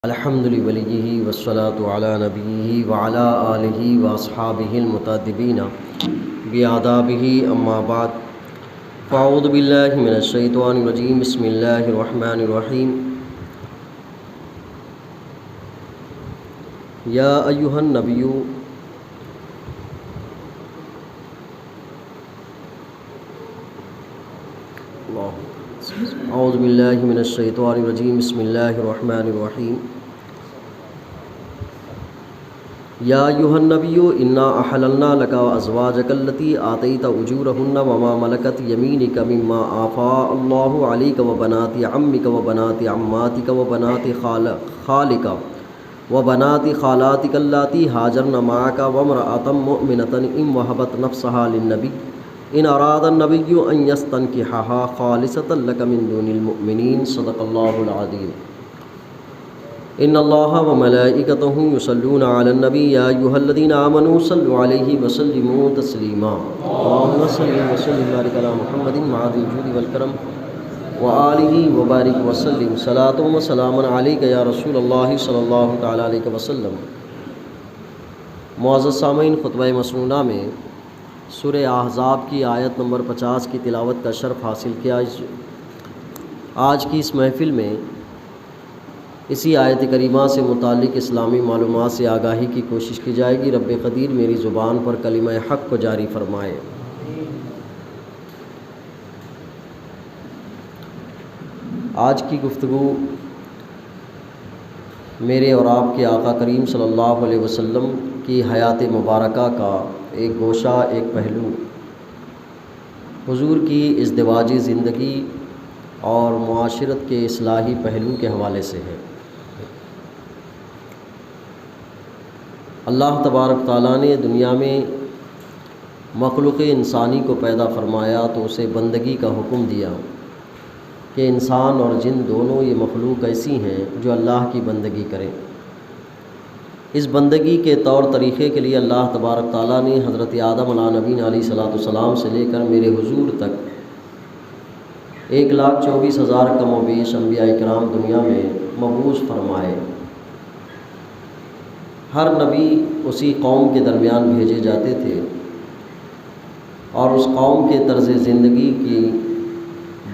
الحمد لولیہ والصلاة علی نبیہ وعلی آلہ واصحابہ المتادبین بآدابہ اما بعد فاعوذ باللہ من الشیطان الرجیم بسم اللہ الرحمن الرحیم یا ایہا النبی اعوذ باللہ من الشیطان الرجیم بسم اللہ الرحمن الرحیم یا ایہا النبی انا احللنا لک ازواجک التی آتیت اجورہن وما ملکت یمینک مما آفاء اللہ علیک وبنات عمک وبنات عماتک وبنات خالک وبنات خالاتک اللاتی ہاجرن معک وامرأة مؤمنة ان وہبت نفسها للنبی ان اراد النبی ان یستنکحها خالصۃ لک من دون المؤمنین صدق اللہ العظیم ان اللہ وملائکتہ یصلون علی النبی یا ایھا الذین آمنوا صلوا علیہ وسلموا تسلیما اللہم صل وسلم وبارک علی محمد معاذ الجود والکرم وآلہ وبارک وسلم صلاۃ و سلاما علیک یا رسول اللہ صلی اللہ تعالی علیہ وسلم۔ معزز سامعین، خطبہ مسنونہ میں سورہ احزاب کی آیت نمبر 50 کی تلاوت کا شرف حاصل کیا۔ آج کی اس محفل میں اسی آیت کریمہ سے متعلق اسلامی معلومات سے آگاہی کی کوشش کی جائے گی۔ رب قدیر میری زبان پر کلمہ حق کو جاری فرمائے۔ آج کی گفتگو میرے اور آپ کے آقا کریم صلی اللہ علیہ وسلم کی حیات مبارکہ کا ایک گوشہ، ایک پہلو، حضور کی ازدواجی زندگی اور معاشرت کے اصلاحی پہلو کے حوالے سے ہے۔ اللہ تبارک تعالیٰ نے دنیا میں مخلوق انسانی کو پیدا فرمایا تو اسے بندگی کا حکم دیا کہ انسان اور جن دونوں یہ مخلوق ایسی ہیں جو اللہ کی بندگی کریں۔ اس بندگی کے طور طریقے کے لیے اللہ تبارک تعالیٰ نے حضرت آدم علیہ نبی علیہ صلاۃ والسلام سے لے کر میرے حضور تک 1,24,000 کم و بیش انبیاء کرام دنیا میں مبعوث فرمائے۔ ہر نبی اسی قوم کے درمیان بھیجے جاتے تھے اور اس قوم کے طرز زندگی کی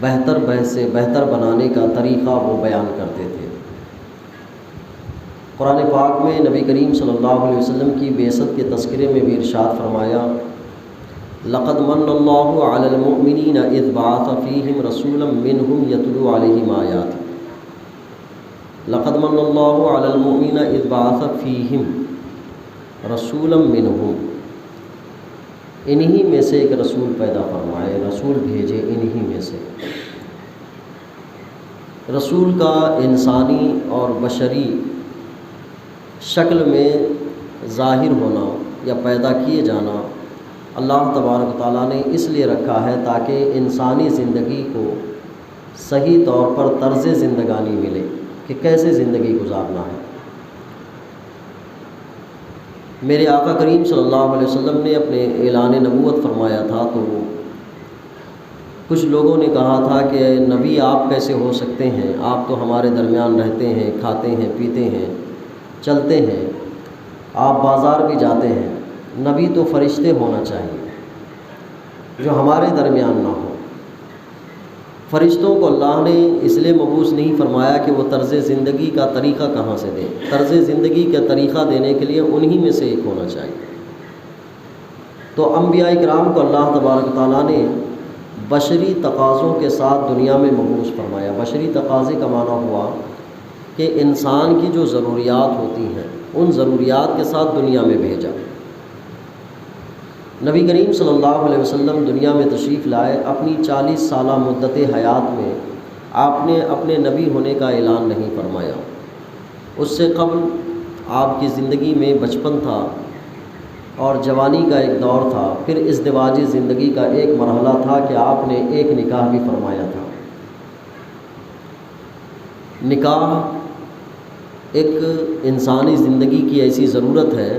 بہتر بنانے کا طریقہ وہ بیان کرتے تھے۔ قرآن پاک میں نبی کریم صلی اللہ علیہ وسلم کی بعثت کے تذکرے میں بھی ارشاد فرمایا، لقد من اللہ علی المؤمنین اذ بعث فیہم رسولا منہم یتلو علیہم آیاتہ۔ لقد من اللہ علی المؤمنین اذ بعث فیہم رسولا منہم، انہی میں سے ایک رسول پیدا فرمائے، رسول بھیجے انہی میں سے۔ رسول کا انسانی اور بشری شکل میں ظاہر ہونا یا پیدا کیے جانا اللہ تبارک تعالیٰ نے اس لیے رکھا ہے تاکہ انسانی زندگی کو صحیح طور پر طرز زندگانی ملے کہ کیسے زندگی گزارنا ہے۔ میرے آقا کریم صلی اللہ علیہ وسلم نے اپنے اعلان نبوت فرمایا تھا تو کچھ لوگوں نے کہا تھا کہ نبی آپ کیسے ہو سکتے ہیں، آپ تو ہمارے درمیان رہتے ہیں، کھاتے ہیں، پیتے ہیں، چلتے ہیں، آپ بازار بھی جاتے ہیں، نبی تو فرشتے ہونا چاہیے جو ہمارے درمیان نہ ہو۔ فرشتوں کو اللہ نے اس لیے مبعوث نہیں فرمایا کہ وہ طرز زندگی کا طریقہ کہاں سے دیں، طرز زندگی کا طریقہ دینے کے لیے انہی میں سے ایک ہونا چاہیے۔ تو انبیاء کرام کو اللہ تبارک تعالیٰ نے بشری تقاضوں کے ساتھ دنیا میں مبعوث فرمایا۔ بشری تقاضے کا معنی ہوا کہ انسان کی جو ضروریات ہوتی ہیں ان ضروریات کے ساتھ دنیا میں بھیجا۔ نبی کریم صلی اللہ علیہ وسلم دنیا میں تشریف لائے، اپنی 40 سالہ مدت حیات میں آپ نے اپنے نبی ہونے کا اعلان نہیں فرمایا۔ اس سے قبل آپ کی زندگی میں بچپن تھا اور جوانی کا ایک دور تھا، پھر ازدواجی زندگی کا ایک مرحلہ تھا کہ آپ نے ایک نکاح بھی فرمایا تھا۔ نکاح ایک انسانی زندگی کی ایسی ضرورت ہے،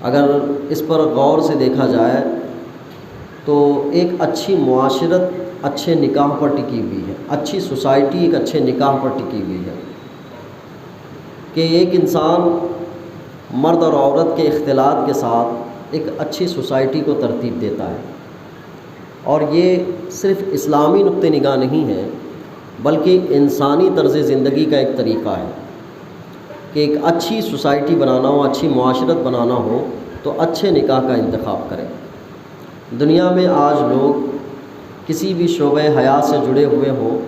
اگر اس پر غور سے دیکھا جائے تو ایک اچھی معاشرت اچھے نکاح پر ٹکی ہوئی ہے، اچھی سوسائٹی ایک اچھے نکاح پر ٹکی ہوئی ہے۔ کہ ایک انسان مرد اور عورت کے اختلاط کے ساتھ ایک اچھی سوسائٹی کو ترتیب دیتا ہے، اور یہ صرف اسلامی نقطہ نگاہ نہیں ہے بلکہ انسانی طرز زندگی کا ایک طریقہ ہے کہ ایک اچھی سوسائٹی بنانا ہو، اچھی معاشرت بنانا ہو تو اچھے نکاح کا انتخاب کریں۔ دنیا میں آج لوگ کسی بھی شعبہ حیات سے جڑے ہوئے ہوں،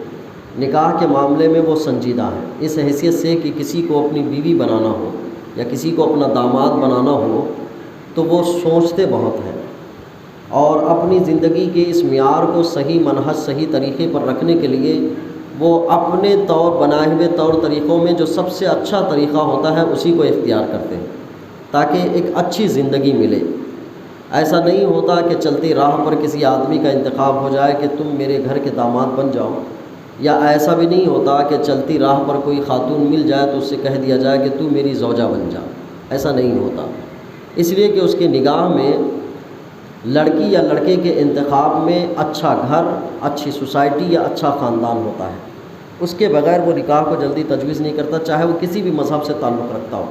نکاح کے معاملے میں وہ سنجیدہ ہیں، اس حیثیت سے کہ کسی کو اپنی بیوی بنانا ہو یا کسی کو اپنا داماد بنانا ہو تو وہ سوچتے بہت ہیں، اور اپنی زندگی کے اس معیار کو صحیح منہج، صحیح طریقے پر رکھنے کے لیے وہ اپنے بنائے ہوئے طور طریقوں میں جو سب سے اچھا طریقہ ہوتا ہے اسی کو اختیار کرتے ہیں تاکہ ایک اچھی زندگی ملے۔ ایسا نہیں ہوتا کہ چلتی راہ پر کسی آدمی کا انتخاب ہو جائے کہ تم میرے گھر کے داماد بن جاؤ، یا ایسا بھی نہیں ہوتا کہ چلتی راہ پر کوئی خاتون مل جائے تو اس سے کہہ دیا جائے کہ تو میری زوجہ بن جا۔ ایسا نہیں ہوتا، اس لیے کہ اس کے نگاہ میں لڑکی یا لڑکے کے انتخاب میں اچھا گھر، اچھی سوسائٹی یا اچھا خاندان ہوتا ہے، اس کے بغیر وہ نکاح کو جلدی تجویز نہیں کرتا، چاہے وہ کسی بھی مذہب سے تعلق رکھتا ہو۔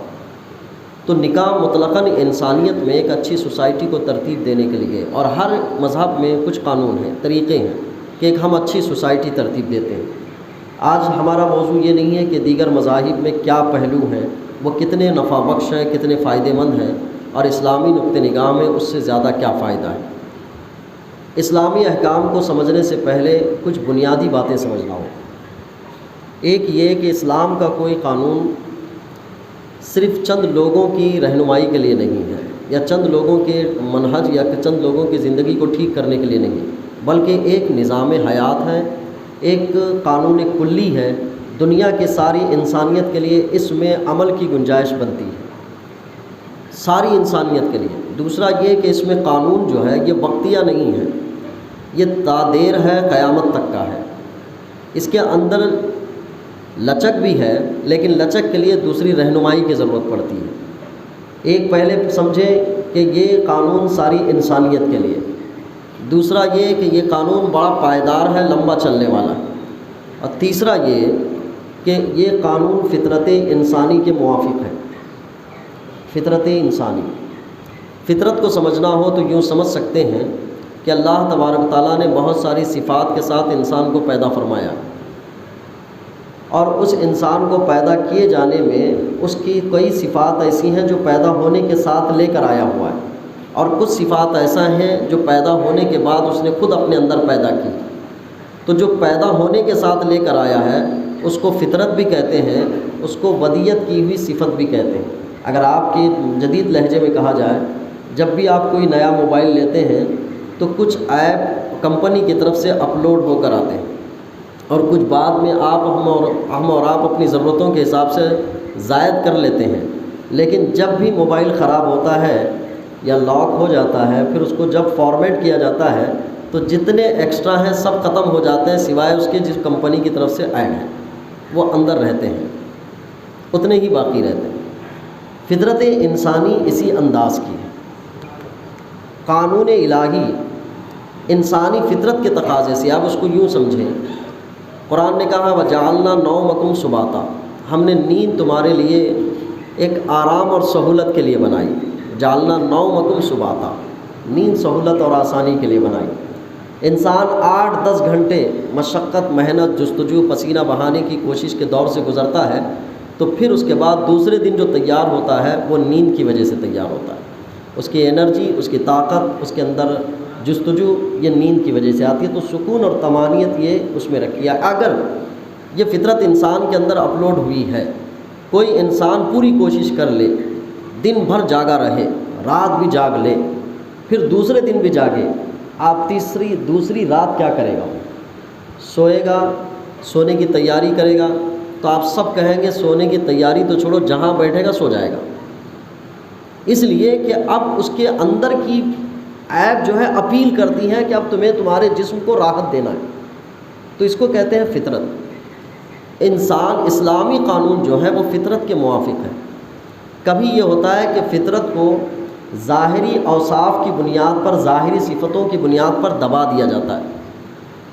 تو نکاح مطلقاً انسانیت میں ایک اچھی سوسائٹی کو ترتیب دینے کے لیے، اور ہر مذہب میں کچھ قانون ہیں، طریقے ہیں کہ ایک ہم اچھی سوسائٹی ترتیب دیتے ہیں۔ آج ہمارا موضوع یہ نہیں ہے کہ دیگر مذاہب میں کیا پہلو ہیں، وہ کتنے نفع بخش ہیں، کتنے فائدہ مند ہیں، اور اسلامی نقطہ نگاہ میں اس سے زیادہ کیا فائدہ ہے۔ اسلامی احکام کو سمجھنے سے پہلے کچھ بنیادی باتیں سمجھنا ہو۔ ایک یہ کہ اسلام کا کوئی قانون صرف چند لوگوں کی رہنمائی کے لیے نہیں ہے، یا چند لوگوں کے منہج یا چند لوگوں کی زندگی کو ٹھیک کرنے کے لیے نہیں، بلکہ ایک نظام حیات ہے، ایک قانون کلی ہے، دنیا کے ساری انسانیت کے لیے اس میں عمل کی گنجائش بنتی ہے، ساری انسانیت کے لیے۔ دوسرا یہ کہ اس میں قانون جو ہے یہ وقتیہ نہیں ہے، یہ تادیر ہے، قیامت تک کا ہے۔ اس کے اندر لچک بھی ہے، لیکن لچک کے لیے دوسری رہنمائی کی ضرورت پڑتی ہے۔ ایک پہلے سمجھیں کہ یہ قانون ساری انسانیت کے لیے، دوسرا یہ کہ یہ قانون بڑا پائیدار ہے، لمبا چلنے والا، اور تیسرا یہ کہ یہ قانون فطرت انسانی کے موافق ہے۔ فطرت انسانی، فطرت کو سمجھنا ہو تو یوں سمجھ سکتے ہیں کہ اللہ تبارک تعالیٰ نے بہت ساری صفات کے ساتھ انسان کو پیدا فرمایا، اور اس انسان کو پیدا کیے جانے میں اس کی کئی صفات ایسی ہیں جو پیدا ہونے کے ساتھ لے کر آیا ہوا ہے، اور کچھ صفات ایسا ہیں جو پیدا ہونے کے بعد اس نے خود اپنے اندر پیدا کی۔ تو جو پیدا ہونے کے ساتھ لے کر آیا ہے اس کو فطرت بھی کہتے ہیں، اس کو ودیت کی ہوئی صفت بھی کہتے ہیں۔ اگر آپ کے جدید لہجے میں کہا جائے، جب بھی آپ کوئی نیا موبائل لیتے ہیں تو کچھ ایپ کمپنی کی طرف سے اپلوڈ ہو کر آتے ہیں، اور کچھ بعد میں ہم اور آپ اپنی ضرورتوں کے حساب سے زائد کر لیتے ہیں، لیکن جب بھی موبائل خراب ہوتا ہے یا لاک ہو جاتا ہے، پھر اس کو جب فارمیٹ کیا جاتا ہے تو جتنے ایکسٹرا ہیں سب ختم ہو جاتے ہیں، سوائے اس کے جس کمپنی کی طرف سے ایڈ ہیں وہ اندر رہتے ہیں، اتنے ہی باقی رہتے ہیں۔ فطرت انسانی اسی انداز کی ہے۔ قانون الہی انسانی فطرت کے تقاضے سے، آپ اس کو یوں سمجھیں، قرآن نے کہا وَجَعَلْنَا نَوْمَكُمْ سُبَاتًا، ہم نے نیند تمہارے لیے ایک آرام اور سہولت کے لیے بنائی۔ جعلنا نومکم سباتا، نیند سہولت اور آسانی کے لیے بنائی۔ انسان 8-10 گھنٹے مشقت، محنت، جستجو، پسینہ بہانے کی کوشش کے دور سے گزرتا ہے، تو پھر اس کے بعد دوسرے دن جو تیار ہوتا ہے وہ نیند کی وجہ سے تیار ہوتا ہے۔ اس کی انرجی، اس کی طاقت، اس کے اندر جستجو یہ نیند کی وجہ سے آتی ہے۔ تو سکون اور طمانینت یہ اس میں رکھی ہے۔ اگر یہ فطرت انسان کے اندر اپلوڈ ہوئی ہے، کوئی انسان پوری کوشش کر لے، دن بھر جاگا رہے، رات بھی جاگ لے، پھر دوسرے دن بھی جاگے، آپ دوسری رات کیا کرے گا؟ سوئے گا، سونے کی تیاری کرے گا، تو آپ سب کہیں گے سونے کی تیاری تو چھوڑو، جہاں بیٹھے گا سو جائے گا۔ اس لیے کہ اب اس کے اندر کی عیب جو ہے اپیل کرتی ہے کہ اب تمہیں تمہارے جسم کو راحت دینا ہے، تو اس کو کہتے ہیں فطرت۔ انسان اسلامی قانون جو ہے وہ فطرت کے موافق ہے۔ کبھی یہ ہوتا ہے کہ فطرت کو ظاہری اوصاف کی بنیاد پر، ظاہری صفتوں کی بنیاد پر دبا دیا جاتا ہے،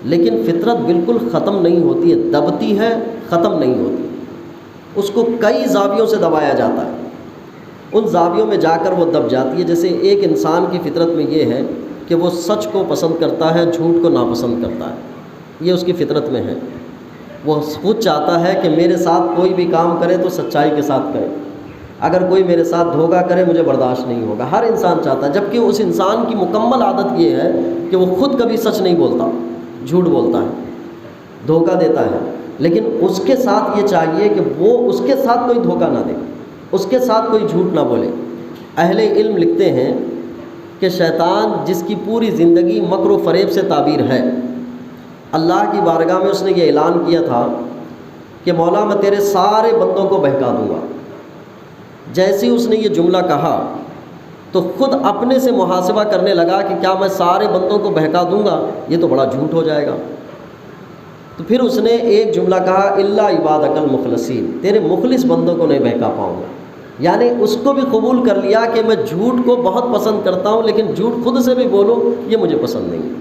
لیکن فطرت بالکل ختم نہیں ہوتی ہے، دبتی ہے، ختم نہیں ہوتی۔ اس کو کئی زاویوں سے دبایا جاتا ہے، ان زاویوں میں جا کر وہ دب جاتی ہے۔ جیسے ایک انسان کی فطرت میں یہ ہے کہ وہ سچ کو پسند کرتا ہے، جھوٹ کو ناپسند کرتا ہے، یہ اس کی فطرت میں ہے۔ وہ خود چاہتا ہے کہ میرے ساتھ کوئی بھی کام کرے تو سچائی کے ساتھ کرے، اگر کوئی میرے ساتھ دھوکہ کرے مجھے برداشت نہیں ہوگا، ہر انسان چاہتا ہے۔ جبکہ اس انسان کی مکمل عادت یہ ہے کہ وہ خود کبھی سچ نہیں بولتا، جھوٹ بولتا ہے، دھوکہ دیتا ہے، لیکن اس کے ساتھ یہ چاہیے کہ وہ اس کے ساتھ کوئی دھوکہ نہ دے، اس کے ساتھ کوئی جھوٹ نہ بولے۔ اہل علم لکھتے ہیں کہ شیطان جس کی پوری زندگی مکر و فریب سے تعبیر ہے، اللہ کی بارگاہ میں اس نے یہ اعلان کیا تھا کہ مولا میں تیرے سارے بندوں کو بہکا دوں گا۔ جیسے اس نے یہ جملہ کہا تو خود اپنے سے محاسبہ کرنے لگا کہ کیا میں سارے بندوں کو بہکا دوں گا؟ یہ تو بڑا جھوٹ ہو جائے گا۔ تو پھر اس نے ایک جملہ کہا، الا عبادک المخلصین، تیرے مخلص بندوں کو نہیں بہکا پاؤں گا۔ یعنی اس کو بھی قبول کر لیا کہ میں جھوٹ کو بہت پسند کرتا ہوں، لیکن جھوٹ خود سے بھی بولوں یہ مجھے پسند نہیں۔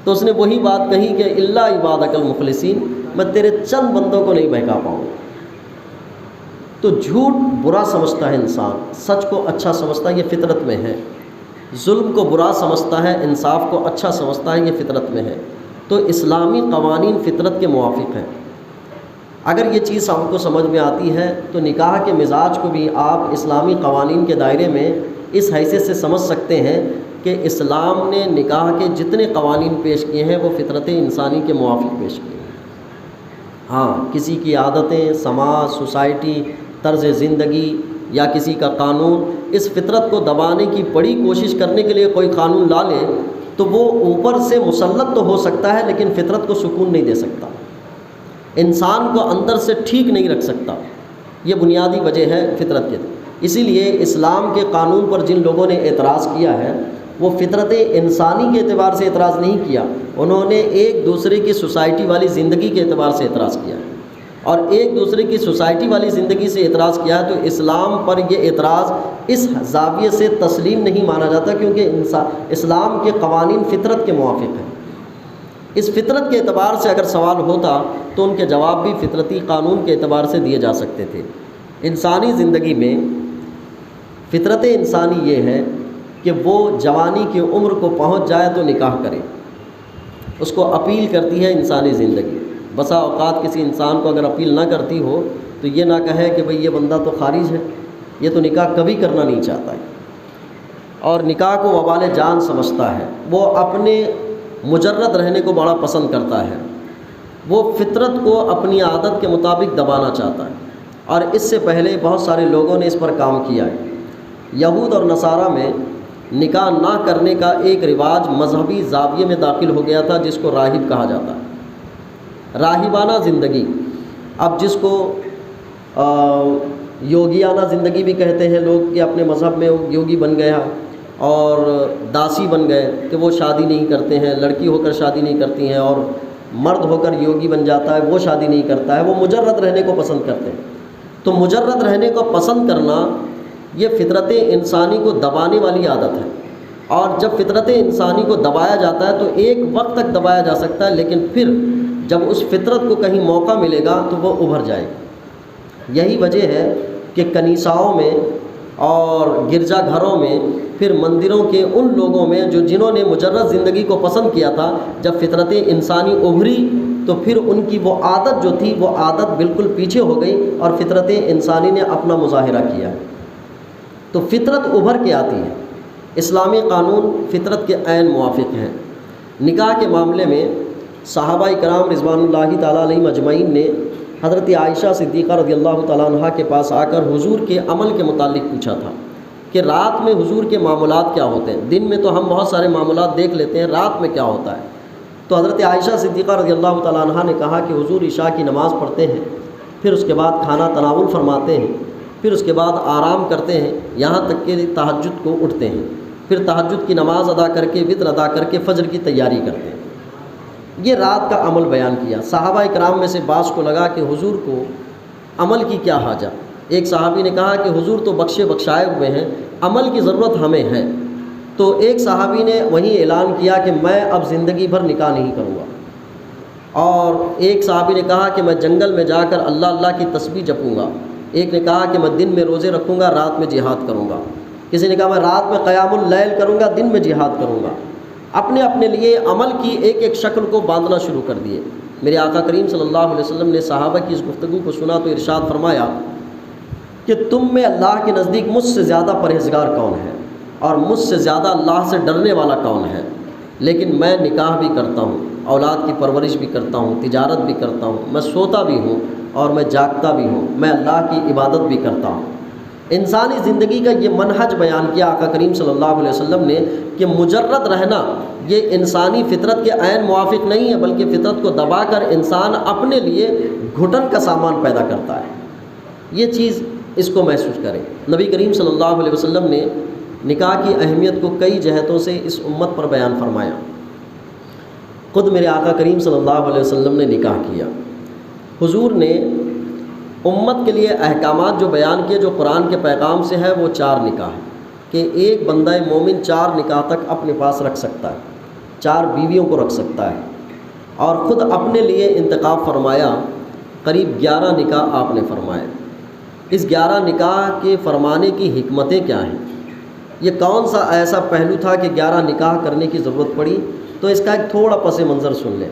تو اس نے وہی بات کہی کہ الا عبادک المخلصین، میں تیرے چند بندوں کو نہیں بہکا پاؤں گا۔ تو جھوٹ برا سمجھتا ہے انسان، سچ کو اچھا سمجھتا ہے، یہ فطرت میں ہے۔ ظلم کو برا سمجھتا ہے، انصاف کو اچھا سمجھتا ہے، یہ فطرت میں ہے۔ تو اسلامی قوانین فطرت کے موافق ہیں۔ اگر یہ چیز آپ کو سمجھ میں آتی ہے تو نکاح کے مزاج کو بھی آپ اسلامی قوانین کے دائرے میں اس حیثیت سے سمجھ سکتے ہیں کہ اسلام نے نکاح کے جتنے قوانین پیش کیے ہیں وہ فطرت انسانی کے موافق پیش کیے ہیں۔ ہاں، کسی کی عادتیں، سماج، سوسائٹی، طرز زندگی یا کسی کا قانون اس فطرت کو دبانے کی بڑی کوشش کرنے کے لیے کوئی قانون لا لے تو وہ اوپر سے مسلط تو ہو سکتا ہے لیکن فطرت کو سکون نہیں دے سکتا، انسان کو اندر سے ٹھیک نہیں رکھ سکتا۔ یہ بنیادی وجہ ہے فطرت کے۔ اسی لیے اسلام کے قانون پر جن لوگوں نے اعتراض کیا ہے وہ فطرت انسانی کے اعتبار سے اعتراض نہیں کیا، انہوں نے ایک دوسرے کی سوسائٹی والی زندگی کے اعتبار سے اعتراض کیا ہے، اور ایک دوسرے کی سوسائٹی والی زندگی سے اعتراض کیا ہے۔ تو اسلام پر یہ اعتراض اس زاویے سے تسلیم نہیں مانا جاتا، کیونکہ اسلام کے قوانین فطرت کے موافق ہیں۔ اس فطرت کے اعتبار سے اگر سوال ہوتا تو ان کے جواب بھی فطرتی قانون کے اعتبار سے دیے جا سکتے تھے۔ انسانی زندگی میں فطرت انسانی یہ ہے کہ وہ جوانی کی عمر کو پہنچ جائے تو نکاح کرے، اس کو اپیل کرتی ہے انسانی زندگی۔ بسا اوقات کسی انسان کو اگر اپیل نہ کرتی ہو تو یہ نہ کہے کہ بھئی یہ بندہ تو خارج ہے، یہ تو نکاح کبھی کرنا نہیں چاہتا ہے، اور نکاح کو وبال جان سمجھتا ہے، وہ اپنے مجرد رہنے کو بڑا پسند کرتا ہے، وہ فطرت کو اپنی عادت کے مطابق دبانا چاہتا ہے۔ اور اس سے پہلے بہت سارے لوگوں نے اس پر کام کیا ہے۔ یہود اور نصارہ میں نکاح نہ کرنے کا ایک رواج مذہبی زاویے میں داخل ہو گیا تھا جس کو راہب کہا جاتا ہے، راہبانہ زندگی۔ اب جس کو یوگیانہ زندگی بھی کہتے ہیں لوگ، کہ اپنے مذہب میں یوگی بن گیا اور داسی بن گئے کہ وہ شادی نہیں کرتے ہیں، لڑکی ہو کر شادی نہیں کرتی ہیں، اور مرد ہو کر یوگی بن جاتا ہے وہ شادی نہیں کرتا ہے، وہ مجرد رہنے کو پسند کرتے ہیں۔ تو مجرد رہنے کو پسند کرنا یہ فطرت انسانی کو دبانے والی عادت ہے، اور جب فطرت انسانی کو دبایا جاتا ہے تو ایک وقت تک دبایا جا سکتا ہے، لیکن پھر جب اس فطرت کو کہیں موقع ملے گا تو وہ ابھر جائے گا۔ یہی وجہ ہے کہ کنیساؤں میں اور گرجا گھروں میں، پھر مندروں کے ان لوگوں میں جنہوں نے مجرد زندگی کو پسند کیا تھا، جب فطرت انسانی ابھری تو پھر ان کی وہ عادت جو تھی وہ عادت بالکل پیچھے ہو گئی اور فطرت انسانی نے اپنا مظاہرہ کیا۔ تو فطرت ابھر کے آتی ہے۔ اسلامی قانون فطرت کے عین موافق ہیں۔ نکاح کے معاملے میں صحابہ کرام رضوان اللہ تعالیٰ علیہم اجمعین نے حضرت عائشہ صدیقہ رضی اللہ تعالیٰ عنہ کے پاس آ کر حضور کے عمل کے متعلق پوچھا تھا کہ رات میں حضور کے معاملات کیا ہوتے ہیں۔ دن میں تو ہم بہت سارے معاملات دیکھ لیتے ہیں، رات میں کیا ہوتا ہے؟ تو حضرت عائشہ صدیقہ رضی اللہ تعالیٰ عنہ نے کہا کہ حضور عشاء کی نماز پڑھتے ہیں، پھر اس کے بعد کھانا تناول فرماتے ہیں، پھر اس کے بعد آرام کرتے ہیں یہاں تک کہ تہجد کو اٹھتے ہیں، پھر تہجد کی نماز ادا کر کے وتر ادا کر کے فجر کی تیاری کرتے ہیں۔ یہ رات کا عمل بیان کیا۔ صحابہ کرام میں سے بعض کو لگا کہ حضور کو عمل کی کیا حاجت؟ ایک صحابی نے کہا کہ حضور تو بخشے بخشائے ہوئے ہیں، عمل کی ضرورت ہمیں ہے۔ تو ایک صحابی نے وہیں اعلان کیا کہ میں اب زندگی بھر نکاح نہیں کروں گا، اور ایک صحابی نے کہا کہ میں جنگل میں جا کر اللہ اللہ کی تسبیح جپوں گا، ایک نے کہا کہ میں دن میں روزے رکھوں گا، رات میں جہاد کروں گا، کسی نے کہا میں رات میں قیام اللیل کروں گا، دن میں جہاد کروں گا۔ اپنے اپنے لیے عمل کی ایک ایک شکل کو باندھنا شروع کر دیے۔ میرے آقا کریم صلی اللہ علیہ وسلم نے صحابہ کی اس گفتگو کو سنا تو ارشاد فرمایا کہ تم میں اللہ کے نزدیک مجھ سے زیادہ پرہیزگار کون ہے اور مجھ سے زیادہ اللہ سے ڈرنے والا کون ہے؟ لیکن میں نکاح بھی کرتا ہوں، اولاد کی پرورش بھی کرتا ہوں، تجارت بھی کرتا ہوں، میں سوتا بھی ہوں اور میں جاگتا بھی ہوں، میں اللہ کی عبادت بھی کرتا ہوں۔ انسانی زندگی کا یہ منہج بیان کیا آقا کریم صلی اللہ علیہ وسلم نے کہ مجرد رہنا یہ انسانی فطرت کے عین موافق نہیں ہے، بلکہ فطرت کو دبا کر انسان اپنے لیے گھٹن کا سامان پیدا کرتا ہے۔ یہ چیز اس کو محسوس کریں۔ نبی کریم صلی اللہ علیہ وسلم نے نکاح کی اہمیت کو کئی جہتوں سے اس امت پر بیان فرمایا۔ خود میرے آقا کریم صلی اللہ علیہ وسلم نے نکاح کیا۔ حضور نے امت کے لیے احکامات جو بیان کیے، جو قرآن کے پیغام سے ہے، وہ 4 نکاح ہے کہ ایک بندہ مومن 4 نکاح تک اپنے پاس رکھ سکتا ہے، 4 بیویوں کو رکھ سکتا ہے، اور خود اپنے لیے انتخاب فرمایا۔ قریب 11 نکاح آپ نے فرمائے۔ اس 11 نکاح کے فرمانے کی حکمتیں کیا ہیں؟ یہ کون سا ایسا پہلو تھا کہ 11 نکاح کرنے کی ضرورت پڑی؟ تو اس کا ایک تھوڑا پس منظر سن لیں۔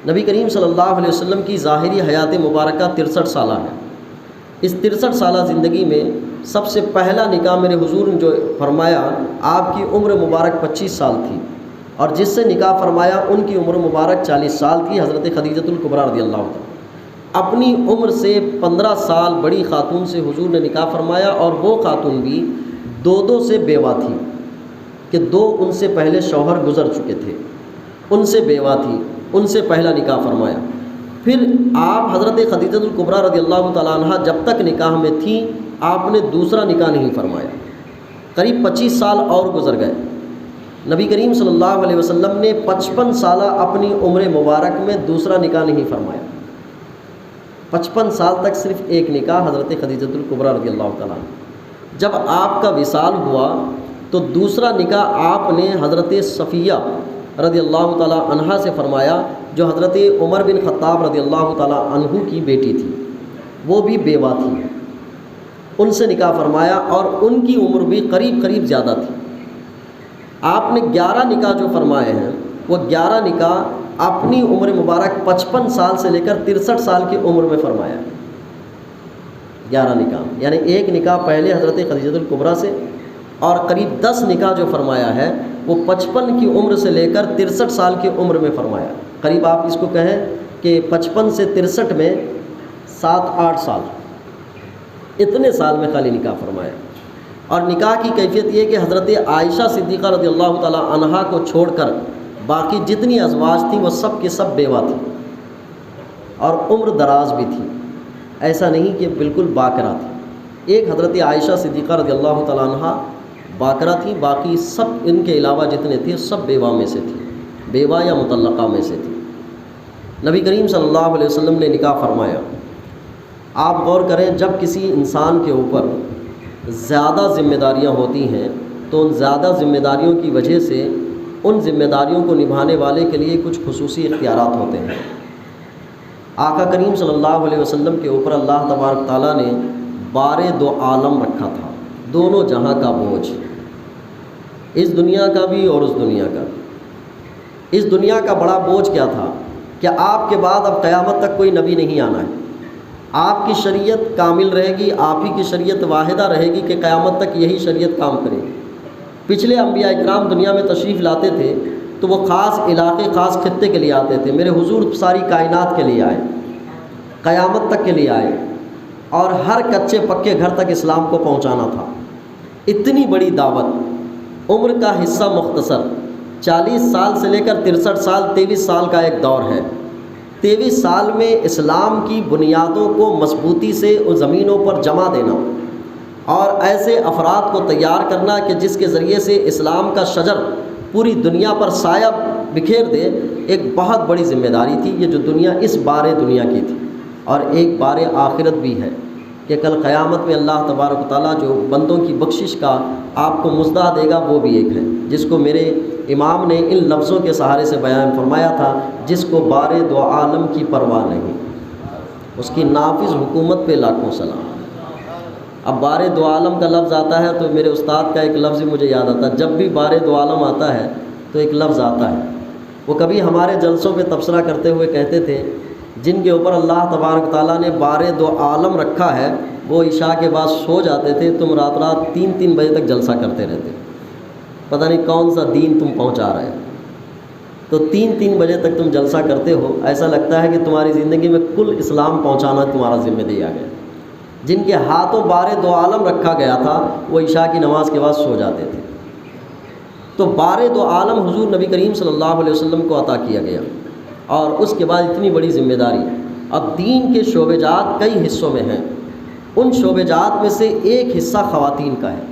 نبی کریم صلی اللہ علیہ وسلم کی ظاہری حیات مبارکہ 63 سالہ ہے۔ اس 63 سالہ زندگی میں سب سے پہلا نکاح میرے حضور نے جو فرمایا، آپ کی عمر مبارک 25 سال تھی، اور جس سے نکاح فرمایا ان کی عمر مبارک 40 سال تھی، حضرت خدیجۃ الکبریٰ رضی اللہ عنہ۔ اپنی عمر سے 15 سال بڑی خاتون سے حضور نے نکاح فرمایا، اور وہ خاتون بھی 2 سے بیوہ تھی کہ 2 ان سے پہلے شوہر گزر چکے تھے، ان سے بیوہ تھی، ان سے پہلا نکاح فرمایا۔ پھر آپ حضرت خدیجۃ الکبریٰ رضی اللہ تعالیٰ عنہ جب تک نکاح میں تھیں، آپ نے دوسرا نکاح نہیں فرمایا۔ قریب 25 سال اور گزر گئے۔ نبی کریم صلی اللہ علیہ وسلم نے 55 سالہ اپنی عمر مبارک میں دوسرا نکاح نہیں فرمایا۔ 55 سال تک صرف ایک نکاح، حضرت خدیجۃ الکبریٰ رضی اللہ تعالیٰ عنہ۔ جب آپ کا وصال ہوا تو دوسرا نکاح آپ نے حضرت صفیہ رضی اللہ تعالیٰ عنہا سے فرمایا، جو حضرت عمر بن خطاب رضی اللہ تعالیٰ عنہ کی بیٹی تھی، وہ بھی بیوہ تھی، ان سے نکاح فرمایا، اور ان کی عمر بھی قریب زیادہ تھی۔ آپ نے 11 نکاح جو فرمائے ہیں، وہ 11 نکاح اپنی عمر مبارک 55 سال سے لے کر 63 سال کی عمر میں فرمایا۔ 11 نکاح، یعنی ایک نکاح پہلے حضرت خدیجۃ الکبریٰ سے، اور قریب 10 نکاح جو فرمایا ہے وہ 55 کی عمر سے لے کر 63 سال کی عمر میں فرمایا۔ قریب آپ اس کو کہیں کہ 55 سے 63 میں 7-8 سال، اتنے سال میں خالی نکاح فرمایا۔ اور نکاح کی کیفیت یہ کہ حضرت عائشہ صدیقہ رضی اللہ تعالیٰ عنہا کو چھوڑ کر باقی جتنی ازواج تھیں وہ سب کے سب بیوہ تھیں، اور عمر دراز بھی تھی، ایسا نہیں کہ بالکل باقرہ تھی۔ ایک حضرت عائشہ صدیقہ رضی اللہ تعالیٰ عنہا باقرہ تھی، باقی سب ان کے علاوہ جتنے تھے سب بیوہ میں سے تھی، بیوہ یا مطلقہ میں سے تھی۔ نبی کریم صلی اللہ علیہ وسلم نے نکاح فرمایا۔ آپ غور کریں، جب کسی انسان کے اوپر زیادہ ذمہ داریاں ہوتی ہیں تو ان زیادہ ذمہ داریوں کی وجہ سے ان ذمہ داریوں کو نبھانے والے کے لیے کچھ خصوصی اختیارات ہوتے ہیں۔ آقا کریم صلی اللہ علیہ وسلم کے اوپر اللہ تبارک تعالیٰ نے بار 2 عالم رکھا تھا، دونوں جہاں کا بوجھ، اس دنیا کا بھی اور اس دنیا کا بھی۔ اس دنیا کا بڑا بوجھ کیا تھا کہ آپ کے بعد اب قیامت تک کوئی نبی نہیں آنا ہے، آپ کی شریعت کامل رہے گی، آپ ہی کی شریعت واحدہ رہے گی کہ قیامت تک یہی شریعت کام کرے گی۔ پچھلے انبیاء اکرام دنیا میں تشریف لاتے تھے تو وہ خاص علاقے، خاص خطے کے لیے آتے تھے۔ میرے حضور ساری کائنات کے لیے آئے، قیامت تک کے لیے آئے، اور ہر کچے پکے گھر تک اسلام کو پہنچانا تھا۔ اتنی بڑی دعوت، عمر کا حصہ مختصر، 40 سال سے لے کر 63 سال، 23 سال کا ایک دور ہے۔ 23 سال میں اسلام کی بنیادوں کو مضبوطی سے ان زمینوں پر جمع دینا اور ایسے افراد کو تیار کرنا کہ جس کے ذریعے سے اسلام کا شجر پوری دنیا پر سایہ بکھیر دے، ایک بہت بڑی ذمہ داری تھی۔ یہ جو دنیا اس بار دنیا کی تھی، اور ایک بار آخرت بھی ہے۔ کہ کل قیامت میں اللہ تبارک و تعالیٰ جو بندوں کی بخشش کا آپ کو مزدہ دے گا وہ بھی ایک ہے، جس کو میرے امام نے ان لفظوں کے سہارے سے بیان فرمایا تھا، جس کو بار دو عالم کی پرواہ نہیں، اس کی نافذ حکومت پہ لاکھوں سلام۔ اب بار دو عالم کا لفظ آتا ہے تو میرے استاد کا ایک لفظ مجھے یاد آتا ہے، جب بھی بار دو عالم آتا ہے تو ایک لفظ آتا ہے، وہ کبھی ہمارے جلسوں پہ تبصرہ کرتے ہوئے کہتے تھے جن کے اوپر اللہ تبارک تعالیٰ نے بار دو عالم رکھا ہے وہ عشاء کے بعد سو جاتے تھے، تم رات 3 بجے تک جلسہ کرتے رہتے، پتہ نہیں کون سا دین تم پہنچا رہے، تو 3 بجے تک تم جلسہ کرتے ہو، ایسا لگتا ہے کہ تمہاری زندگی میں کل اسلام پہنچانا تمہارا ذمہ دیا گیا۔ جن کے ہاتھوں بار دو عالم رکھا گیا تھا وہ عشاء کی نماز کے بعد سو جاتے تھے، تو بار دو عالم حضور نبی کریم صلی اللہ علیہ وسلم کو عطا کیا گیا، اور اس کے بعد اتنی بڑی ذمہ داری۔ اب دین کے شعبہ جات کئی حصوں میں ہیں، ان شعبہ جات میں سے ایک حصہ خواتین کا ہے،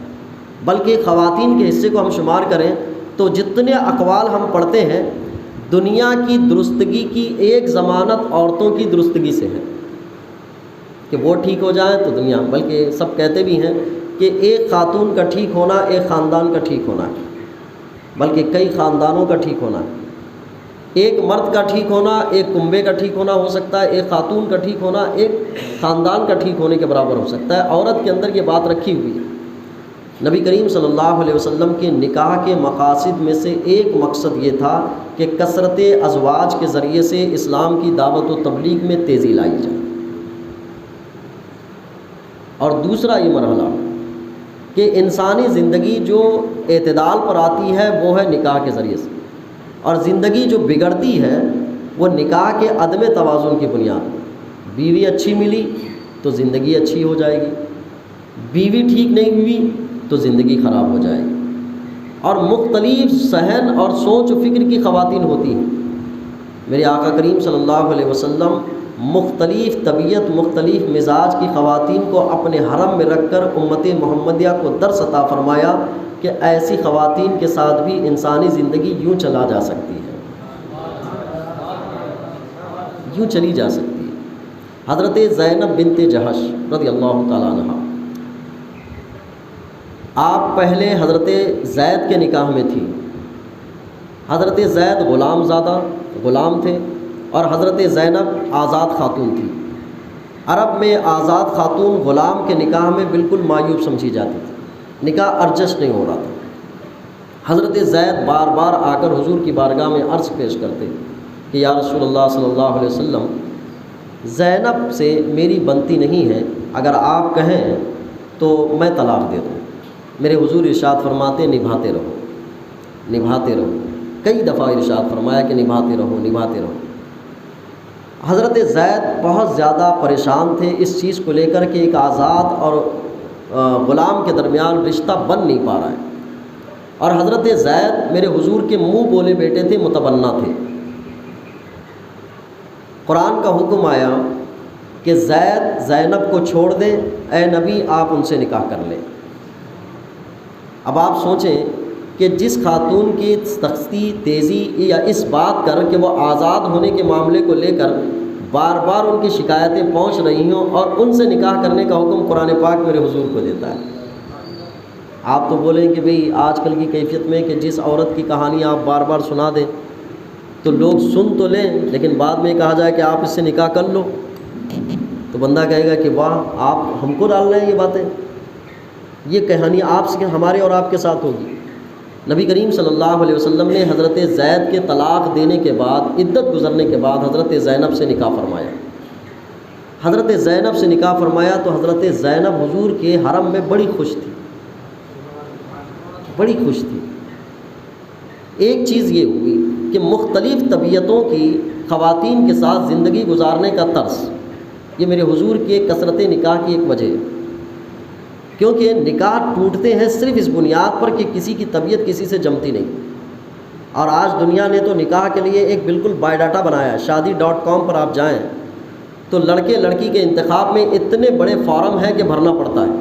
بلکہ خواتین کے حصے کو ہم شمار کریں تو جتنے اقوال ہم پڑھتے ہیں دنیا کی درستگی کی ایک ضمانت عورتوں کی درستگی سے ہے کہ وہ ٹھیک ہو جائیں تو دنیا، بلکہ سب کہتے بھی ہیں کہ ایک خاتون کا ٹھیک ہونا ایک خاندان کا ٹھیک ہونا ہے، بلکہ کئی خاندانوں کا ٹھیک ہونا ہے۔ ایک مرد کا ٹھیک ہونا ایک کنبے کا ٹھیک ہونا ہو سکتا ہے، ایک خاتون کا ٹھیک ہونا ایک خاندان کا ٹھیک ہونے کے برابر ہو سکتا ہے۔ عورت کے اندر یہ بات رکھی ہوئی ہے۔ نبی کریم صلی اللہ علیہ وسلم کے نکاح کے مقاصد میں سے ایک مقصد یہ تھا کہ کثرت ازواج کے ذریعے سے اسلام کی دعوت و تبلیغ میں تیزی لائی جائے، اور دوسرا یہ مرحلہ کہ انسانی زندگی جو اعتدال پر آتی ہے وہ ہے نکاح کے ذریعے سے، اور زندگی جو بگڑتی ہے وہ نکاح کے عدم توازن کی بنیاد۔ بیوی اچھی ملی تو زندگی اچھی ہو جائے گی، بیوی ٹھیک نہیں ہوئی تو زندگی خراب ہو جائے گی، اور مختلف صحن اور سوچ و فکر کی خواتین ہوتی ہیں۔ میرے آقا کریم صلی اللہ علیہ وسلم مختلف طبیعت مختلف مزاج کی خواتین کو اپنے حرم میں رکھ کر امت محمدیہ کو درس عطا فرمایا کہ ایسی خواتین کے ساتھ بھی انسانی زندگی یوں چلا جا سکتی ہے، یوں چلی جا سکتی ہے۔ حضرت زینب بنت جہش رضی اللہ تعالیٰ عنہ، آپ پہلے حضرت زید کے نکاح میں تھی۔ حضرت زید غلام زادہ غلام تھے اور حضرت زینب آزاد خاتون تھی۔ عرب میں آزاد خاتون غلام کے نکاح میں بالکل معیوب سمجھی جاتی تھی، نکاح ارجسٹ نہیں ہو رہا تھا۔ حضرت زید بار بار آ کر حضور کی بارگاہ میں عرض پیش کرتے کہ یا رسول اللہ صلی اللہ علیہ وسلم، زینب سے میری بنتی نہیں ہے، اگر آپ کہیں تو میں طلاق دے دوں۔ میرے حضور ارشاد فرماتے نبھاتے رہو، نبھاتے رہو، کئی دفعہ ارشاد فرمایا کہ نبھاتے رہو، نبھاتے رہو۔ حضرت زید بہت زیادہ پریشان تھے اس چیز کو لے کر کہ ایک آزاد اور غلام کے درمیان رشتہ بن نہیں پا رہا ہے، اور حضرت زید میرے حضور کے منہ بولے بیٹے تھے، متبنہ تھے۔ قرآن کا حکم آیا کہ زید زینب کو چھوڑ دیں، اے نبی آپ ان سے نکاح کر لیں۔ اب آپ سوچیں کہ جس خاتون کی سختی تیزی یا اس بات کر کہ وہ آزاد ہونے کے معاملے کو لے کر بار بار ان کی شکایتیں پہنچ رہی ہوں، اور ان سے نکاح کرنے کا حکم قرآن پاک میرے حضور کو دیتا ہے۔ آپ تو بولیں کہ بھئی آج کل کی کیفیت میں کہ جس عورت کی کہانی آپ بار بار سنا دیں تو لوگ سن تو لیں، لیکن بعد میں کہا جائے کہ آپ اس سے نکاح کر لو تو بندہ کہے گا کہ واہ آپ ہم کو ڈال رہے ہیں یہ باتیں، یہ کہانی آپ سے ہمارے اور آپ کے ساتھ ہوگی۔ نبی کریم صلی اللہ علیہ وسلم نے حضرت زید کے طلاق دینے کے بعد عدت گزرنے کے بعد حضرت زینب سے نکاح فرمایا۔ حضرت زینب سے نکاح فرمایا تو حضرت زینب حضور کے حرم میں بڑی خوش تھی، بڑی خوش تھی۔ ایک چیز یہ ہوئی کہ مختلف طبیعتوں کی خواتین کے ساتھ زندگی گزارنے کا طرز، یہ میرے حضور کے کثرت نکاح کی ایک وجہ ہے، کیونکہ نکاح ٹوٹتے ہیں صرف اس بنیاد پر کہ کسی کی طبیعت کسی سے جمتی نہیں، اور آج دنیا نے تو نکاح کے لیے ایک بالکل بایو ڈاٹا بنایا ہے۔ شادی.com پر آپ جائیں تو لڑکے لڑکی کے انتخاب میں اتنے بڑے فارم ہیں کہ بھرنا پڑتا ہے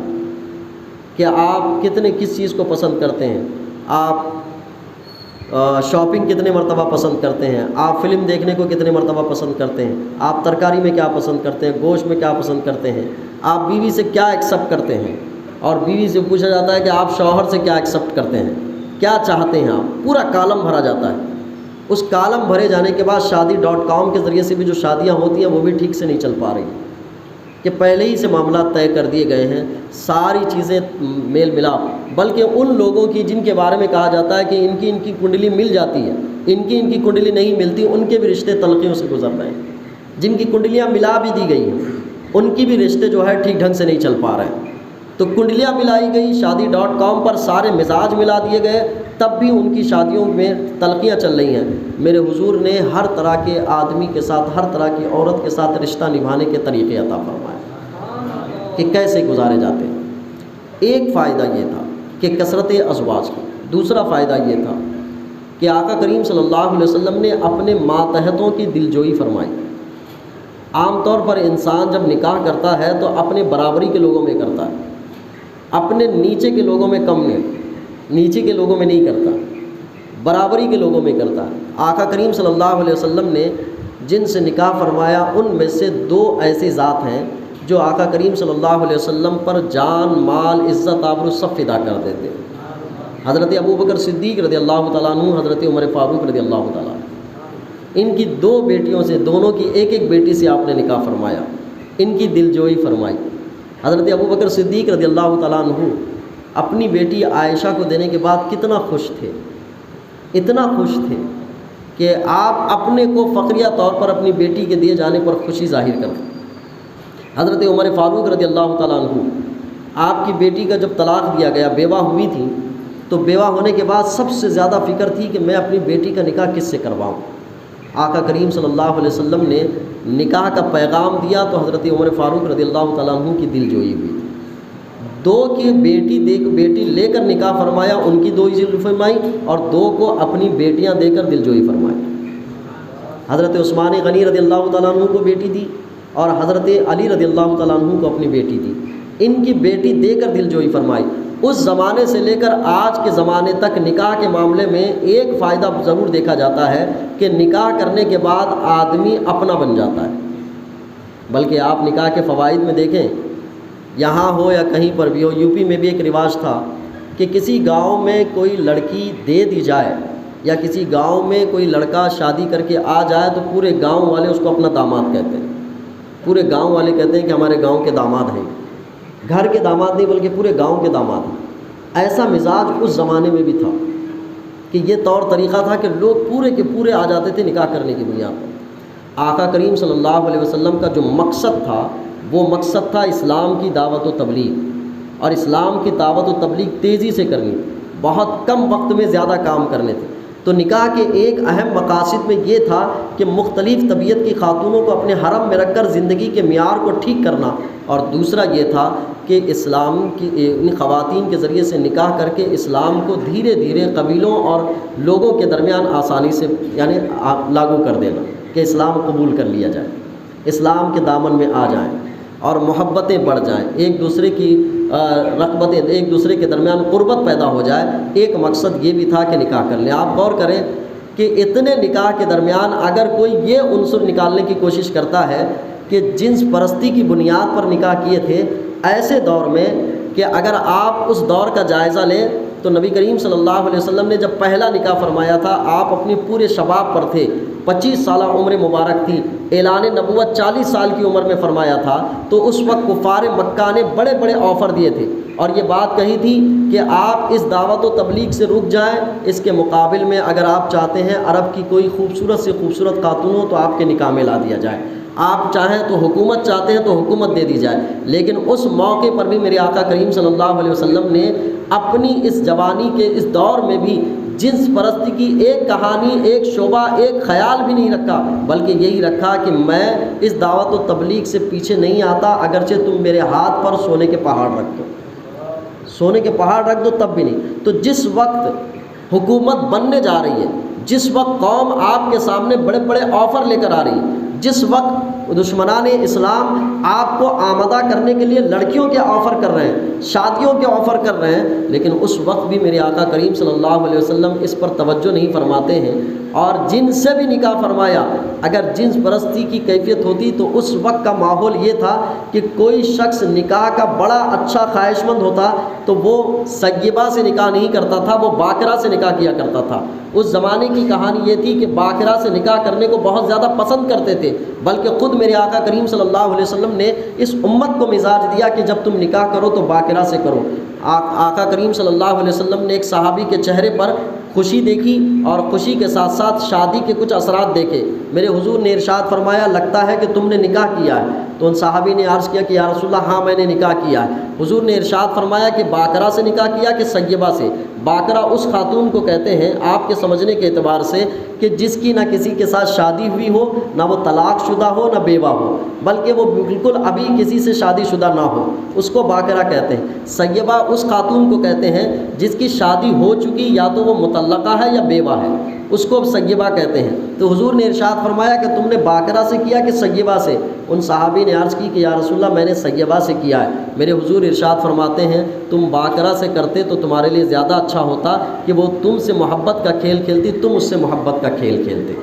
کہ آپ کس چیز کو پسند کرتے ہیں، آپ شاپنگ کتنے مرتبہ پسند کرتے ہیں، آپ فلم دیکھنے کو کتنے مرتبہ پسند کرتے ہیں، آپ ترکاری میں کیا پسند کرتے ہیں، گوشت میں کیا پسند کرتے ہیں، آپ بیوی سے کیا ایکسیپٹ کرتے ہیں، اور بیوی سے پوچھا جاتا ہے کہ آپ شوہر سے کیا ایکسیپٹ کرتے ہیں، کیا چاہتے ہیں آپ، پورا کالم بھرا جاتا ہے۔ اس کالم بھرے جانے کے بعد شادی.com کے ذریعے سے بھی جو شادیاں ہوتی ہیں وہ بھی ٹھیک سے نہیں چل پا رہی، کہ پہلے ہی سے معاملات طے کر دیے گئے ہیں، ساری چیزیں میل ملاپ، بلکہ ان لوگوں کی جن کے بارے میں کہا جاتا ہے کہ ان کی کنڈلی مل جاتی ہے، ان کی کنڈلی نہیں ملتی، ان کے بھی رشتے تلخیوں سے گزر رہے ہیں۔ جن کی کنڈلیاں ملا بھی دی گئی ہیں ان کی بھی رشتے جو ہے ٹھیک ڈھنگ سے نہیں چل پا رہے ہیں۔ تو کنڈلیاں ملائی گئی، شادی.com پر سارے مزاج ملا دیے گئے، تب بھی ان کی شادیوں میں تلخیاں چل رہی ہیں۔ میرے حضور نے ہر طرح کے آدمی کے ساتھ، ہر طرح کی عورت کے ساتھ رشتہ نبھانے کے طریقے عطا فرمائے کہ کیسے گزارے جاتے ہیں۔ ایک فائدہ یہ تھا کہ کثرت ازواج کی، دوسرا فائدہ یہ تھا کہ آقا کریم صلی اللہ علیہ وسلم نے اپنے ماتحتوں کی دلجوئی فرمائی۔ عام طور پر انسان جب نکاح کرتا ہے تو اپنے برابری کے لوگوں میں کرتا ہے، اپنے نیچے کے لوگوں میں کم نہیں، نیچے کے لوگوں میں نہیں کرتا، برابری کے لوگوں میں کرتا ہے۔ آقا کریم صلی اللہ علیہ وسلم نے جن سے نکاح فرمایا ان میں سے دو ایسی ذات ہیں جو آقا کریم صلی اللہ علیہ وسلم پر جان، مال، عزت، آبرو سب فدا کر دیتے ہیں۔ حضرت ابوبکر صدیق رضی اللہ تعالیٰ عنہ، حضرت عمر فاروق رضی اللہ تعالیٰ عنہ، ان کی دو بیٹیوں سے، دونوں کی ایک ایک بیٹی سے آپ نے نکاح فرمایا، ان کی دلجوئی فرمائی۔ حضرت ابوبکر صدیق رضی اللہ تعالیٰ عنہ اپنی بیٹی عائشہ کو دینے کے بعد کتنا خوش تھے، اتنا خوش تھے کہ آپ اپنے کو فخریہ طور پر اپنی بیٹی کے دیے جانے پر خوشی ظاہر کرتے۔ حضرت عمر فاروق رضی اللہ تعالیٰ عنہ، آپ کی بیٹی کا جب طلاق دیا گیا، بیوہ ہوئی تھی، تو بیوہ ہونے کے بعد سب سے زیادہ فکر تھی کہ میں اپنی بیٹی کا نکاح کس سے کرواؤں۔ آقا کریم صلی اللہ علیہ وسلم نے نکاح کا پیغام دیا تو حضرت عمر فاروق رضی اللہ تعالیٰ عنہ کی دل جوئی ہوئی۔ دو کی بیٹی لے کر نکاح فرمایا، ان کی دو دل فرمائی، اور دو کو اپنی بیٹیاں دے کر دل جوئی فرمائی۔ حضرت عثمان غنی رضی اللہ تعالیٰ عنہ کو بیٹی دی اور حضرت علی رضی اللہ تعالیٰ عنہ کو اپنی بیٹی دی، ان کی بیٹی دے کر دل جوئی فرمائی۔ اس زمانے سے لے کر آج کے زمانے تک نکاح کے معاملے میں ایک فائدہ ضرور دیکھا جاتا ہے کہ نکاح کرنے کے بعد آدمی اپنا بن جاتا ہے۔ بلکہ آپ نکاح کے فوائد میں دیکھیں، یہاں ہو یا کہیں پر بھی ہو، یو پی میں بھی ایک رواج تھا کہ کسی گاؤں میں کوئی لڑکی دے دی جائے یا کسی گاؤں میں کوئی لڑکا شادی کر کے آ جائے تو پورے گاؤں والے اس کو اپنا داماد کہتے ہیں، پورے گاؤں والے کہتے ہیں کہ ہمارے گاؤں کے داماد ہیں، گھر کے داماد نہیں بلکہ پورے گاؤں کے داماد ہیں۔ ایسا مزاج اس زمانے میں بھی تھا کہ یہ طور طریقہ تھا کہ لوگ پورے کے پورے آ جاتے تھے نکاح کرنے کی بنیاد پر۔ آقا کریم صلی اللہ علیہ وسلم کا جو مقصد تھا وہ مقصد تھا اسلام کی دعوت و تبلیغ، اور اسلام کی دعوت و تبلیغ تیزی سے کرنی، بہت کم وقت میں زیادہ کام کرنے تھے۔ تو نکاح کے ایک اہم مقاصد میں یہ تھا کہ مختلف طبیعت کی خاتونوں کو اپنے حرم میں رکھ کر زندگی کے معیار کو ٹھیک کرنا، اور دوسرا یہ تھا کہ اسلام کی ان خواتین کے ذریعے سے نکاح کر کے اسلام کو دھیرے دھیرے قبیلوں اور لوگوں کے درمیان آسانی سے لاگو کر دینا، کہ اسلام قبول کر لیا جائے، اسلام کے دامن میں آ جائیں اور محبتیں بڑھ جائیں، ایک دوسرے کی رغبتیں، ایک دوسرے کے درمیان قربت پیدا ہو جائے۔ ایک مقصد یہ بھی تھا کہ نکاح کر لیں۔ آپ غور کریں کہ اتنے نکاح کے درمیان اگر کوئی یہ عنصر نکالنے کی کوشش کرتا ہے کہ جنس پرستی کی بنیاد پر نکاح کیے تھے، ایسے دور میں کہ اگر آپ اس دور کا جائزہ لیں تو نبی کریم صلی اللہ علیہ وسلم نے جب پہلا نکاح فرمایا تھا، آپ اپنی پورے شباب پر تھے، 25 سالہ عمر مبارک تھی، اعلان نبوت 40 سال کی عمر میں فرمایا تھا، تو اس وقت کفار مکہ نے بڑے بڑے آفر دیے تھے اور یہ بات کہی تھی کہ آپ اس دعوت و تبلیغ سے رک جائیں، اس کے مقابل میں اگر آپ چاہتے ہیں عرب کی کوئی خوبصورت سے خوبصورت خاتون ہو تو آپ کے نکاح میں لا دیا جائے، آپ چاہیں تو حکومت چاہتے ہیں تو حکومت دے دی جائے۔ لیکن اس موقع پر بھی میرے آقا کریم صلی اللہ علیہ وسلم نے اپنی اس جوانی کے اس دور میں بھی جنس پرستی کی ایک کہانی، ایک شعبہ، ایک خیال بھی نہیں رکھا، بلکہ یہی رکھا کہ میں اس دعوت و تبلیغ سے پیچھے نہیں آتا، اگرچہ تم میرے ہاتھ پر سونے کے پہاڑ رکھ دو، سونے کے پہاڑ رکھ دو تب بھی نہیں۔ تو جس وقت حکومت بننے جا رہی ہے، جس وقت قوم آپ کے سامنے بڑے بڑے آفر لے کر آ رہی ہے، جس وقت دشمنان اسلام آپ کو آمادہ کرنے کے لیے لڑکیوں کے آفر کر رہے ہیں، شادیوں کے آفر کر رہے ہیں، لیکن اس وقت بھی میرے آقا کریم صلی اللہ علیہ وسلم اس پر توجہ نہیں فرماتے ہیں، اور جن سے بھی نکاح فرمایا اگر جنس پرستی کی کیفیت ہوتی تو اس وقت کا ماحول یہ تھا کہ کوئی شخص نکاح کا بڑا اچھا خواہش مند ہوتا تو وہ سیبہ سے نکاح نہیں کرتا تھا، وہ باقرہ سے نکاح کیا کرتا تھا۔ اس زمانے کی کہانی یہ تھی کہ باقرہ سے نکاح کرنے کو بہت زیادہ پسند کرتے تھے، بلکہ خود میرے آقا کریم صلی اللہ علیہ وسلم نے اس امت کو مزاج دیا کہ جب تم نکاح کرو تو باقرہ سے کرو۔ آقا کریم صلی اللہ علیہ وسلم نے ایک صحابی کے چہرے پر خوشی دیکھی اور خوشی کے ساتھ ساتھ شادی کے کچھ اثرات دیکھے۔ میرے حضور نے ارشاد فرمایا لگتا ہے کہ تم نے نکاح کیا ہے، تو ان صحابی نے عرض کیا کہ یا رسول اللہ ہاں میں نے نکاح کیا ہے۔ حضور نے ارشاد فرمایا کہ باقرہ سے نکاح کیا کہ سیبہ سے؟ باقرہ اس خاتون کو کہتے ہیں آپ کے سمجھنے کے اعتبار سے کہ جس کی نہ کسی کے ساتھ شادی ہوئی ہو، نہ وہ طلاق شدہ ہو، نہ بیوہ ہو، بلکہ وہ بالکل ابھی کسی سے شادی شدہ نہ ہو، اس کو باقرہ کہتے ہیں۔ سیبہ اس خاتون کو کہتے ہیں جس کی شادی ہو چکی، یا تو وہ مطلقہ ہے یا بیوہ ہے، اس کو سیبہ کہتے ہیں۔ تو حضور نے ارشاد فرمایا کہ تم نے باقرہ سے کیا کہ سیبہ سے؟ ان صحابی نے عرض کی کہ یا رسول اللہ میں نے سیبہ سے کیا ہے۔ میرے حضور ارشاد فرماتے ہیں تم باقرہ سے کرتے تو تمہارے لیے زیادہ اچھا ہوتا کہ وہ تم سے محبت کا کھیل کھیلتی، تم اس سے محبت کا کھیل کھیلتے۔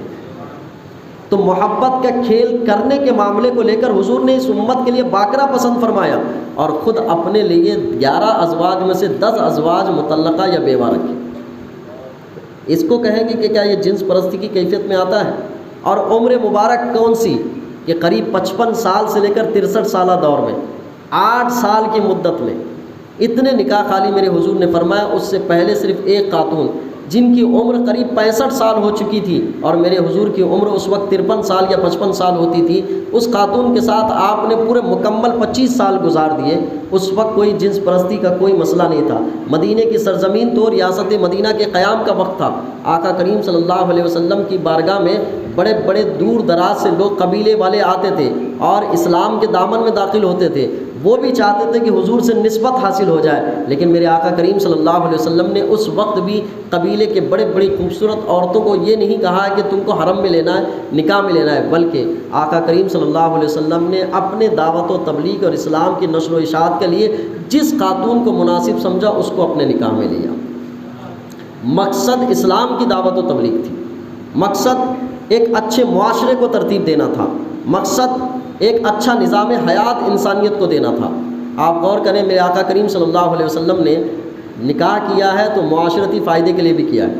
تو محبت کا کھیل کرنے کے معاملے کو لے کر حضور نے اس امت کے لیے باقرہ پسند فرمایا، اور خود اپنے لیے 11 ازواج میں سے 10 ازواج مطلقہ یا بیوہ رکھے۔ اس کو کہیں گے کہ کیا یہ جنس پرستی کی کیفیت میں آتا ہے؟ اور عمر مبارک کون سی کہ قریب 55 سال سے لے کر 63 سالہ دور میں 8 سال کی مدت میں اتنے نکاح خالی میرے حضور نے فرمایا۔ اس سے پہلے صرف ایک خاتون جن کی عمر قریب 65 سال ہو چکی تھی، اور میرے حضور کی عمر اس وقت 53 سال یا 55 سال ہوتی تھی، اس خاتون کے ساتھ آپ نے پورے مکمل 25 سال گزار دیے۔ اس وقت کوئی جنس پرستی کا کوئی مسئلہ نہیں تھا۔ مدینے کی سرزمین تو ریاست مدینہ کے قیام کا وقت تھا۔ آقا کریم صلی اللہ علیہ وسلم کی بارگاہ میں بڑے بڑے دور دراز سے لوگ قبیلے والے آتے تھے اور اسلام کے دامن میں داخل ہوتے تھے۔ وہ بھی چاہتے تھے کہ حضور سے نسبت حاصل ہو جائے، لیکن میرے آقا کریم صلی اللہ علیہ وسلم نے اس وقت بھی قبیلے کے بڑے بڑی خوبصورت عورتوں کو یہ نہیں کہا ہے کہ تم کو حرم میں لینا ہے، نکاح میں لینا ہے، بلکہ آقا کریم صلی اللہ علیہ وسلم نے اپنے دعوت و تبلیغ اور اسلام کی نشر و اشاعت کے لیے جس خاتون کو مناسب سمجھا اس کو اپنے نکاح میں لیا۔ مقصد اسلام کی دعوت و تبلیغ تھی، مقصد ایک اچھے معاشرے کو ترتیب دینا تھا، مقصد ایک اچھا نظام حیات انسانیت کو دینا تھا۔ آپ غور کریں، میرے آقا کریم صلی اللہ علیہ وسلم نے نکاح کیا ہے تو معاشرتی فائدے کے لیے بھی کیا ہے،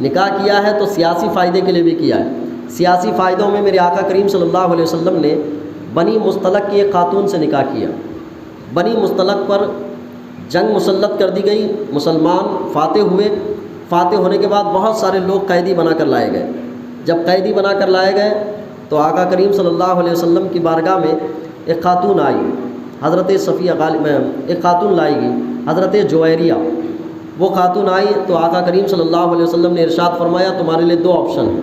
نکاح کیا ہے تو سیاسی فائدے کے لیے بھی کیا ہے۔ سیاسی فائدوں میں میرے آقا کریم صلی اللہ علیہ وسلم نے بنی مستلق کی ایک خاتون سے نکاح کیا۔ بنی مستلق پر جنگ مسلط کر دی گئی، مسلمان فاتح ہوئے، فاتح ہونے کے بعد بہت سارے لوگ قیدی بنا کر لائے گئے۔ جب قیدی بنا کر لائے گئے تو آقا کریم صلی اللہ علیہ وسلم کی بارگاہ میں ایک خاتون آئی، حضرت صفیہ غالب، ایک خاتون لائی گئی، حضرت جویریہ۔ وہ خاتون آئی تو آقا کریم صلی اللہ علیہ وسلم نے ارشاد فرمایا تمہارے لیے 2 آپشن ہیں،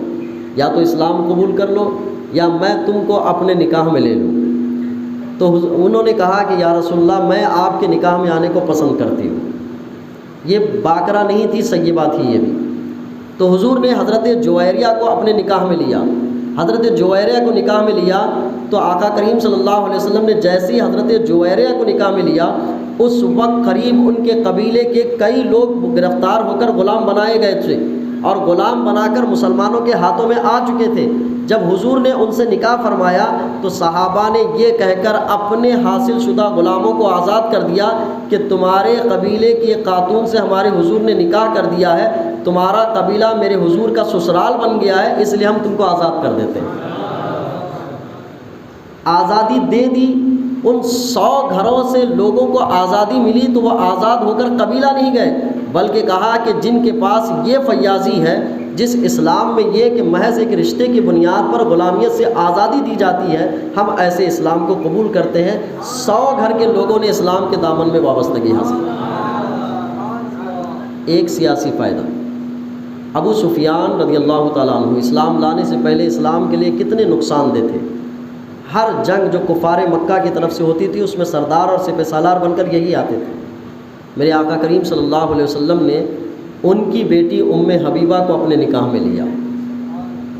یا تو اسلام قبول کر لو یا میں تم کو اپنے نکاح میں لے لوں۔ تو انہوں نے کہا کہ یا رسول اللہ میں آپ کے نکاح میں آنے کو پسند کرتی ہوں۔ یہ باقرہ نہیں تھی، سیبہ تھی یہ بھی۔ تو حضور نے حضرت جویریہ کو اپنے نکاح میں لیا۔ حضرت جویریہ کو نکاح میں لیا تو آقا کریم صلی اللہ علیہ وسلم نے جیسے ہی حضرت جویریہ کو نکاح میں لیا، اس وقت قریب ان کے قبیلے کے کئی لوگ گرفتار ہو کر غلام بنائے گئے تھے، اور غلام بنا کر مسلمانوں کے ہاتھوں میں آ چکے تھے۔ جب حضور نے ان سے نکاح فرمایا تو صحابہ نے یہ کہہ کر اپنے حاصل شدہ غلاموں کو آزاد کر دیا کہ تمہارے قبیلے کی ایک خاتون سے ہمارے حضور نے نکاح کر دیا ہے، تمہارا قبیلہ میرے حضور کا سسرال بن گیا ہے، اس لیے ہم تم کو آزاد کر دیتے ہیں۔ آزادی دے دی، ان 100 گھروں سے لوگوں کو آزادی ملی تو وہ آزاد ہو کر قبیلہ نہیں گئے، بلکہ کہا کہ جن کے پاس یہ فیاضی ہے، جس اسلام میں یہ کہ محض ایک رشتے کی بنیاد پر غلامیت سے آزادی دی جاتی ہے، ہم ایسے اسلام کو قبول کرتے ہیں۔ 100 گھر کے لوگوں نے اسلام کے دامن میں وابستگی حاصل کی۔ ایک سیاسی فائدہ، ابو سفیان رضی اللہ تعالیٰ عنہ اسلام لانے سے پہلے اسلام کے لیے کتنے نقصان دہ تھے۔ ہر جنگ جو کفار مکہ کی طرف سے ہوتی تھی اس میں سردار اور سپہ سالار بن کر یہی آتے تھے۔ میرے آقا کریم صلی اللہ علیہ وسلم نے ان کی بیٹی ام حبیبہ کو اپنے نکاح میں لیا۔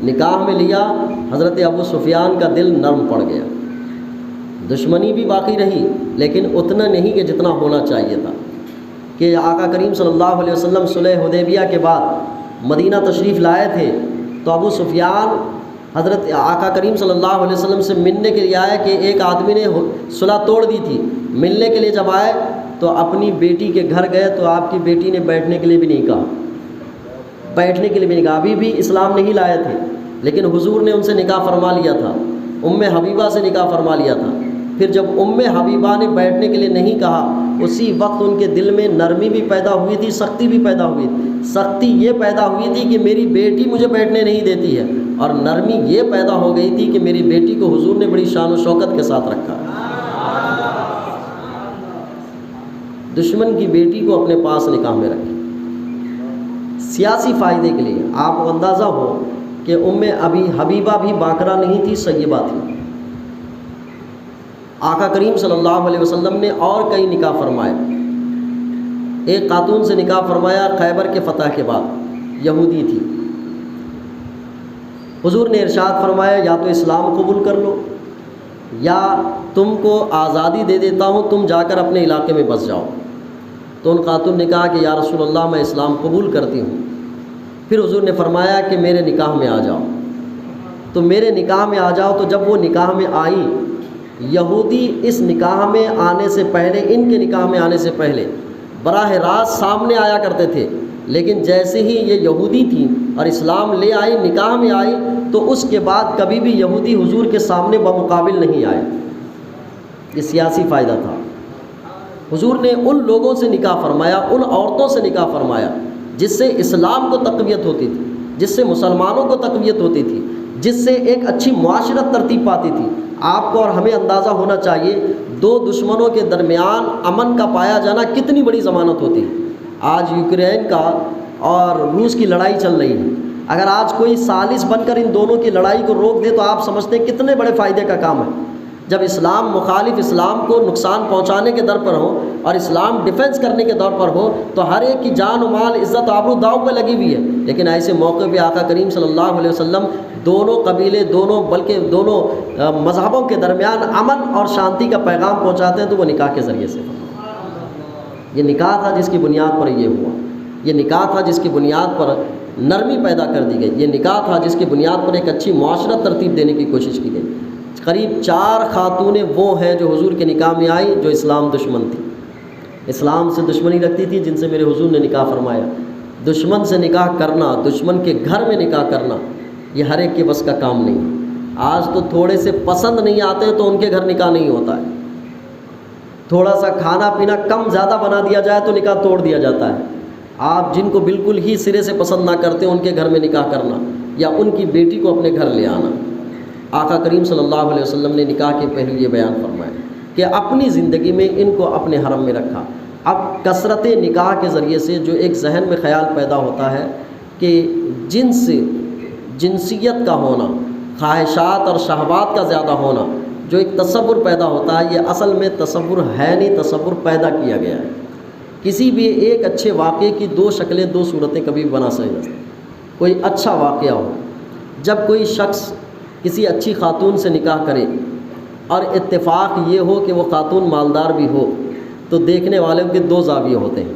نکاح میں لیا، حضرت ابو سفیان کا دل نرم پڑ گیا، دشمنی بھی باقی رہی لیکن اتنا نہیں کہ جتنا ہونا چاہیے تھا، کہ آقا کریم صلی اللہ علیہ وسلم صلح حدیبیہ کے بعد مدینہ تشریف لائے تھے تو ابو سفیان حضرت آقا کریم صلی اللہ علیہ وسلم سے ملنے کے لیے آئے کہ ایک آدمی نے صلح توڑ دی تھی، ملنے کے لیے جب آئے تو اپنی بیٹی کے گھر گئے تو آپ کی بیٹی نے بیٹھنے کے لیے بھی نہیں کہا، بیٹھنے کے لیے بھی نہیں کہا، ابھی بھی اسلام نہیں لائے تھے لیکن حضور نے ان سے نکاح فرما لیا تھا، ام حبیبہ سے نکاح فرما لیا تھا۔ پھر جب ام حبیبہ نے بیٹھنے کے لیے نہیں کہا، اسی وقت ان کے دل میں نرمی بھی پیدا ہوئی تھی، سختی بھی پیدا ہوئی تھی۔ سختی یہ پیدا ہوئی تھی کہ میری بیٹی مجھے بیٹھنے نہیں دیتی ہے، اور نرمی یہ پیدا ہو گئی تھی کہ میری بیٹی کو حضور نے بڑی شان و شوکت کے ساتھ رکھا۔ دشمن کی بیٹی کو اپنے پاس نکاح میں رکھے سیاسی فائدے کے لیے۔ آپ کو اندازہ ہو کہ ام حبیبہ بھی باکرہ نہیں تھی، سیبہ تھی۔ آقا کریم صلی اللہ علیہ وسلم نے اور کئی نکاح فرمائے۔ ایک خاتون سے نکاح فرمایا خیبر کے فتح کے بعد، یہودی تھی۔ حضور نے ارشاد فرمایا یا تو اسلام قبول کر لو یا تم کو آزادی دے دیتا ہوں، تم جا کر اپنے علاقے میں بس جاؤ۔ تو ان خاتون نے کہا کہ یا رسول اللہ میں اسلام قبول کرتی ہوں۔ پھر حضور نے فرمایا کہ میرے نکاح میں آ جاؤ۔ تو میرے نکاح میں آ جاؤ، تو جب وہ نکاح میں آئی، یہودی اس نکاح میں آنے سے پہلے، ان کے نکاح میں آنے سے پہلے براہ راست سامنے آیا کرتے تھے، لیکن جیسے ہی یہ یہودی تھی اور اسلام لے آئی، نکاح میں آئی، تو اس کے بعد کبھی بھی یہودی حضور کے سامنے بمقابل نہیں آئے۔ یہ سیاسی فائدہ تھا۔ حضور نے ان لوگوں سے نکاح فرمایا، ان عورتوں سے نکاح فرمایا جس سے اسلام کو تقویت ہوتی تھی، جس سے مسلمانوں کو تقویت ہوتی تھی، جس سے ایک اچھی معاشرت ترتیب پاتی تھی۔ آپ کو اور ہمیں اندازہ ہونا چاہیے دو دشمنوں کے درمیان امن کا پایا جانا کتنی بڑی ضمانت ہوتی ہے۔ آج یوکرین کا اور روس کی لڑائی چل رہی ہے، اگر آج کوئی سالس بن کر ان دونوں کی لڑائی کو روک دے تو آپ سمجھتے ہیں کتنے بڑے فائدے کا کام ہے۔ جب اسلام مخالف اسلام کو نقصان پہنچانے کے در پر ہو اور اسلام ڈیفنس کرنے کے دور پر ہو تو ہر ایک کی جان و مال، عزت و آبرو داؤ پہ لگی ہوئی ہے، لیکن ایسے موقع پہ آقا کریم صلی اللہ علیہ وسلم دونوں قبیلے، بلکہ دونوں مذہبوں کے درمیان امن اور شانتی کا پیغام پہنچاتے ہیں، تو وہ نکاح کے ذریعے سے۔ یہ نکاح تھا جس کی بنیاد پر یہ ہوا، یہ نکاح تھا جس کی بنیاد پر نرمی پیدا کر دی گئی، یہ نکاح تھا جس کی بنیاد پر ایک اچھی معاشرت ترتیب دینے کی کوشش کی گئی۔ قریب 4 خاتونیں وہ ہیں جو حضور کے نکاح میں آئی جو اسلام دشمن تھی، اسلام سے دشمنی رکھتی تھی، جن سے میرے حضور نے نکاح فرمایا۔ دشمن سے نکاح کرنا، دشمن کے گھر میں نکاح کرنا، یہ ہر ایک کے بس کا کام نہیں ہے۔ آج تو تھوڑے سے پسند نہیں آتے تو ان کے گھر نکاح نہیں ہوتا ہے، تھوڑا سا کھانا پینا کم زیادہ بنا دیا جائے تو نکاح توڑ دیا جاتا ہے۔ آپ جن کو بالکل ہی سرے سے پسند نہ کرتے ان کے گھر میں نکاح کرنا یا ان کی بیٹی کو اپنے گھر لے آنا۔ آقا کریم صلی اللہ علیہ وسلم نے نکاح کے پہلو یہ بیان فرمایا کہ اپنی زندگی میں ان کو اپنے حرم میں رکھا۔ اب کثرت نکاح کے ذریعے سے جو ایک ذہن میں خیال پیدا ہوتا ہے کہ جنسیت کا ہونا، خواہشات اور شہوات کا زیادہ ہونا، جو ایک تصور پیدا ہوتا ہے، یہ اصل میں تصور ہے نہیں، تصور پیدا کیا گیا ہے۔ کسی بھی ایک اچھے واقعے کی 2 شکلیں 2 صورتیں کبھی بھی بنا سکتے۔ کوئی اچھا واقعہ ہو، جب کوئی شخص کسی اچھی خاتون سے نکاح کرے اور اتفاق یہ ہو کہ وہ خاتون مالدار بھی ہو، تو دیکھنے والوں کے 2 زاویے ہوتے ہیں۔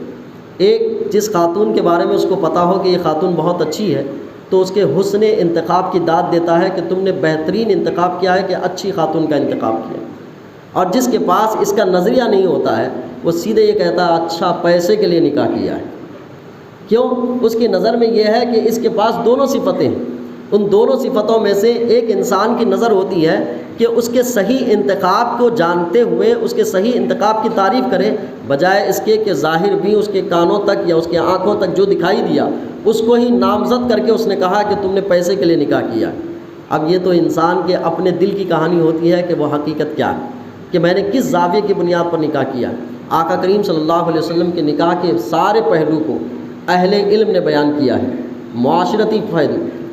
ایک جس خاتون کے بارے میں اس کو پتہ ہو کہ یہ خاتون بہت اچھی ہے تو اس کے حسن انتخاب کی داد دیتا ہے کہ تم نے بہترین انتخاب کیا ہے کہ اچھی خاتون کا انتخاب کیا۔ اور جس کے پاس اس کا نظریہ نہیں ہوتا ہے وہ سیدھے یہ کہتا ہے اچھا پیسے کے لیے نکاح کیا ہے۔ کیوں؟ اس کی نظر میں یہ ہے کہ اس کے پاس دونوں صفتیں ہیں، ان دونوں صفتوں میں سے ایک انسان کی نظر ہوتی ہے کہ اس کے صحیح انتخاب کو جانتے ہوئے اس کے صحیح انتخاب کی تعریف کرے، بجائے اس کے کہ ظاہر بھی اس کے کانوں تک یا اس کے آنکھوں تک جو دکھائی دیا اس کو ہی نامزد کر کے اس نے کہا کہ تم نے پیسے کے لیے نکاح کیا۔ اب یہ تو انسان کے اپنے دل کی کہانی ہوتی ہے کہ وہ حقیقت کیا ہے، کہ میں نے کس زاویے کی بنیاد پر نکاح کیا۔ آقا کریم صلی اللہ علیہ وسلم کے نکاح کے سارے پہلو کو اہل علم نے بیان کیا ہے۔ معاشرتی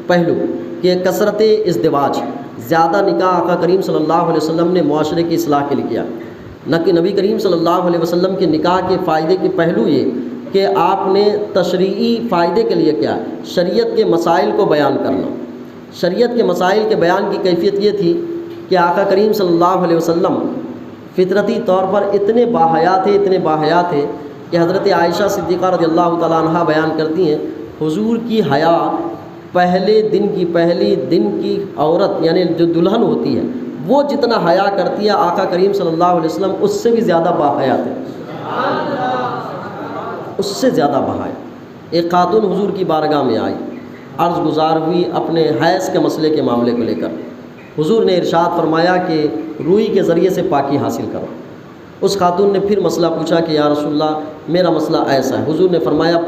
پہلو کہ کثرت ازدواج، زیادہ نکاح آقا کریم صلی اللہ علیہ وسلم نے معاشرے کی اصلاح کے لیے کیا۔ نہ کہ نبی کریم صلی اللہ علیہ وسلم کے نکاح کے فائدے کے پہلو یہ کہ آپ نے تشریعی فائدے کے لیے کیا، شریعت کے مسائل کو بیان کرنا، شریعت کے مسائل کے بیان کی کیفیت یہ تھی کہ آقا کریم صلی اللہ علیہ وسلم فطرتی طور پر اتنے باحیا تھے کہ حضرت عائشہ صدیقہ رضی اللہ تعالیٰ عنہ بیان کرتی ہیں حضور کی حیا پہلے دن کی عورت یعنی جو دلہن ہوتی ہے وہ جتنا حیا کرتی ہے آقا کریم صلی اللہ علیہ وسلم اس سے بھی زیادہ باحیا تھے، اس سے زیادہ باحیا۔ ایک خاتون حضور کی بارگاہ میں آئی، عرض گزار ہوئی اپنے حیض کے مسئلے کے معاملے کو لے کر۔ حضور نے ارشاد فرمایا کہ روئی کے ذریعے سے پاکی حاصل کرو۔ اس خاتون نے پھر مسئلہ پوچھا کہ یا رسول اللہ میرا مسئلہ ایسا ہے۔ حضور نے فرمایا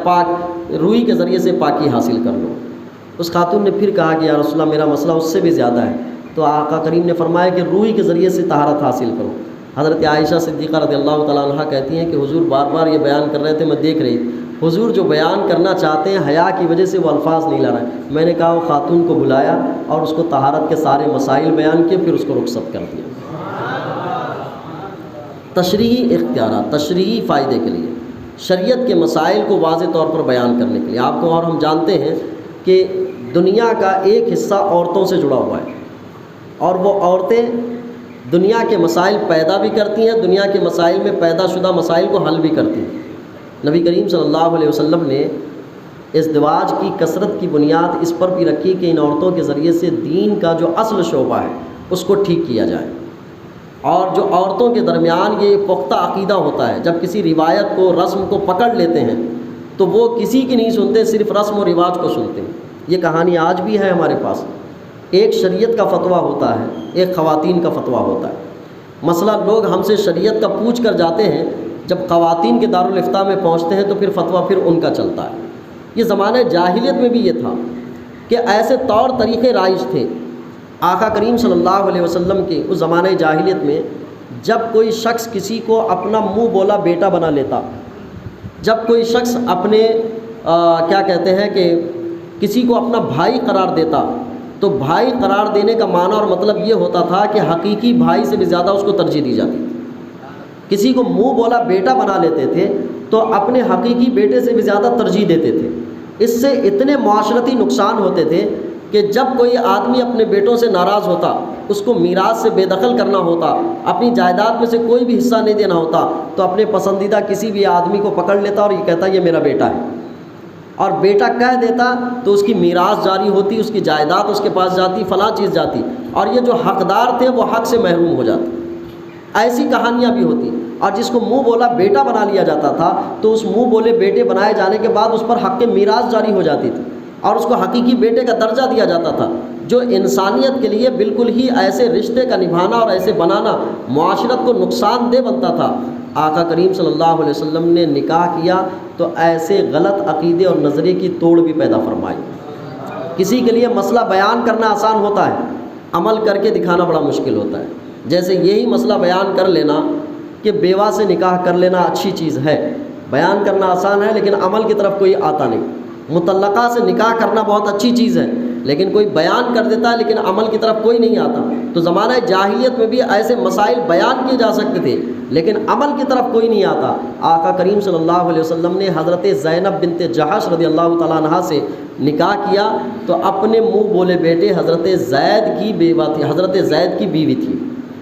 روئی کے ذریعے سے پاکی حاصل کر لو۔ اس خاتون نے پھر کہا کہ یا رسول اللہ میرا مسئلہ اس سے بھی زیادہ ہے، تو آقا کریم نے فرمایا کہ روئی کے ذریعے سے طہارت حاصل کرو۔ حضرت عائشہ صدیقہ رضی اللہ تعالیٰ عنہ کہتی ہیں کہ حضور بار بار یہ بیان کر رہے تھے، میں دیکھ رہی تھی حضور جو بیان کرنا چاہتے ہیں حیا کی وجہ سے وہ الفاظ نہیں لا رہے ہیں۔ میں نے کہا وہ خاتون کو بلایا اور اس کو طہارت کے سارے مسائل بیان کیے، پھر اس کو رخصت کر دیا۔ تشریعی اختیارات، تشریعی فائدے کے لیے، شریعت کے مسائل کو واضح طور پر بیان کرنے کے لیے۔ آپ کو اور ہم جانتے ہیں کہ دنیا کا ایک حصہ عورتوں سے جڑا ہوا ہے، اور وہ عورتیں دنیا کے مسائل پیدا بھی کرتی ہیں، دنیا کے مسائل میں پیدا شدہ مسائل کو حل بھی کرتی ہیں۔ نبی کریم صلی اللہ علیہ وسلم نے ازدواج کی کثرت کی بنیاد اس پر بھی رکھی کہ ان عورتوں کے ذریعے سے دین کا جو اصل شعبہ ہے اس کو ٹھیک کیا جائے، اور جو عورتوں کے درمیان یہ پختہ عقیدہ ہوتا ہے، جب کسی روایت کو رسم کو پکڑ لیتے ہیں تو وہ کسی کی نہیں سنتے، صرف رسم و رواج کو سنتے ہیں۔ یہ کہانی آج بھی ہے ہمارے پاس۔ ایک شریعت کا فتویٰ ہوتا ہے، ایک خواتین کا فتویٰ ہوتا ہے۔ مسئلہ لوگ ہم سے شریعت کا پوچھ کر جاتے ہیں، جب خواتین کے دارالافتاء میں پہنچتے ہیں تو پھر فتویٰ پھر ان کا چلتا ہے۔ یہ زمانہ جاہلیت میں بھی یہ تھا کہ ایسے طور طریقے رائج تھے۔ آقا کریم صلی اللہ علیہ وسلم کے اس زمانہ جاہلیت میں جب کوئی شخص کسی کو اپنا منہ بولا بیٹا بنا لیتا، جب کوئی شخص اپنے کیا کہتے ہیں کہ کسی کو اپنا بھائی قرار دیتا، تو بھائی قرار دینے کا معنی اور مطلب یہ ہوتا تھا کہ حقیقی بھائی سے بھی زیادہ اس کو ترجیح دی جاتی تھی۔ کسی کو منہ بولا بیٹا بنا لیتے تھے تو اپنے حقیقی بیٹے سے بھی زیادہ ترجیح دیتے تھے۔ اس سے اتنے معاشرتی نقصان ہوتے تھے کہ جب کوئی آدمی اپنے بیٹوں سے ناراض ہوتا، اس کو میراث سے بے دخل کرنا ہوتا، اپنی جائیداد میں سے کوئی بھی حصہ نہیں دینا ہوتا، تو اپنے پسندیدہ کسی بھی آدمی کو پکڑ لیتا اور یہ کہتا یہ میرا بیٹا ہے، اور بیٹا کہہ دیتا تو اس کی میراث جاری ہوتی، اس کی جائیداد اس کے پاس جاتی، فلاں چیز جاتی، اور یہ جو حقدار تھے وہ حق سے محروم ہو جاتے۔ ایسی کہانیاں بھی ہوتی۔ اور جس کو منہ بولا بیٹا بنا لیا جاتا تھا تو اس منہ بولے بیٹے بنائے جانے کے بعد اس پر حق میراث جاری ہو جاتی تھی، اور اس کو حقیقی بیٹے کا درجہ دیا جاتا تھا، جو انسانیت کے لیے بالکل ہی ایسے رشتے کا نبھانا اور ایسے بنانا معاشرت کو نقصان دہ بنتا تھا۔ آقا کریم صلی اللہ علیہ وسلم نے نکاح کیا تو ایسے غلط عقیدے اور نظریے کی توڑ بھی پیدا فرمائی۔ کسی کے لیے مسئلہ بیان کرنا آسان ہوتا ہے، عمل کر کے دکھانا بڑا مشکل ہوتا ہے۔ جیسے یہی مسئلہ بیان کر لینا کہ بیوہ سے نکاح کر لینا اچھی چیز ہے، بیان کرنا آسان ہے لیکن عمل کی طرف کوئی آتا نہیں۔ مطلقہ سے نکاح کرنا بہت اچھی چیز ہے لیکن کوئی بیان کر دیتا ہے لیکن عمل کی طرف کوئی نہیں آتا۔ تو زمانہ جاہلیت میں بھی ایسے مسائل بیان کیے جا سکتے تھے لیکن عمل کی طرف کوئی نہیں آتا۔ آقا کریم صلی اللہ علیہ وسلم نے حضرت زینب بنت جحش رضی اللہ تعالیٰ عنہ سے نکاح کیا تو اپنے منہ بولے بیٹے حضرت زید کی بیوہ تھی، حضرت زید کی بیوی تھی۔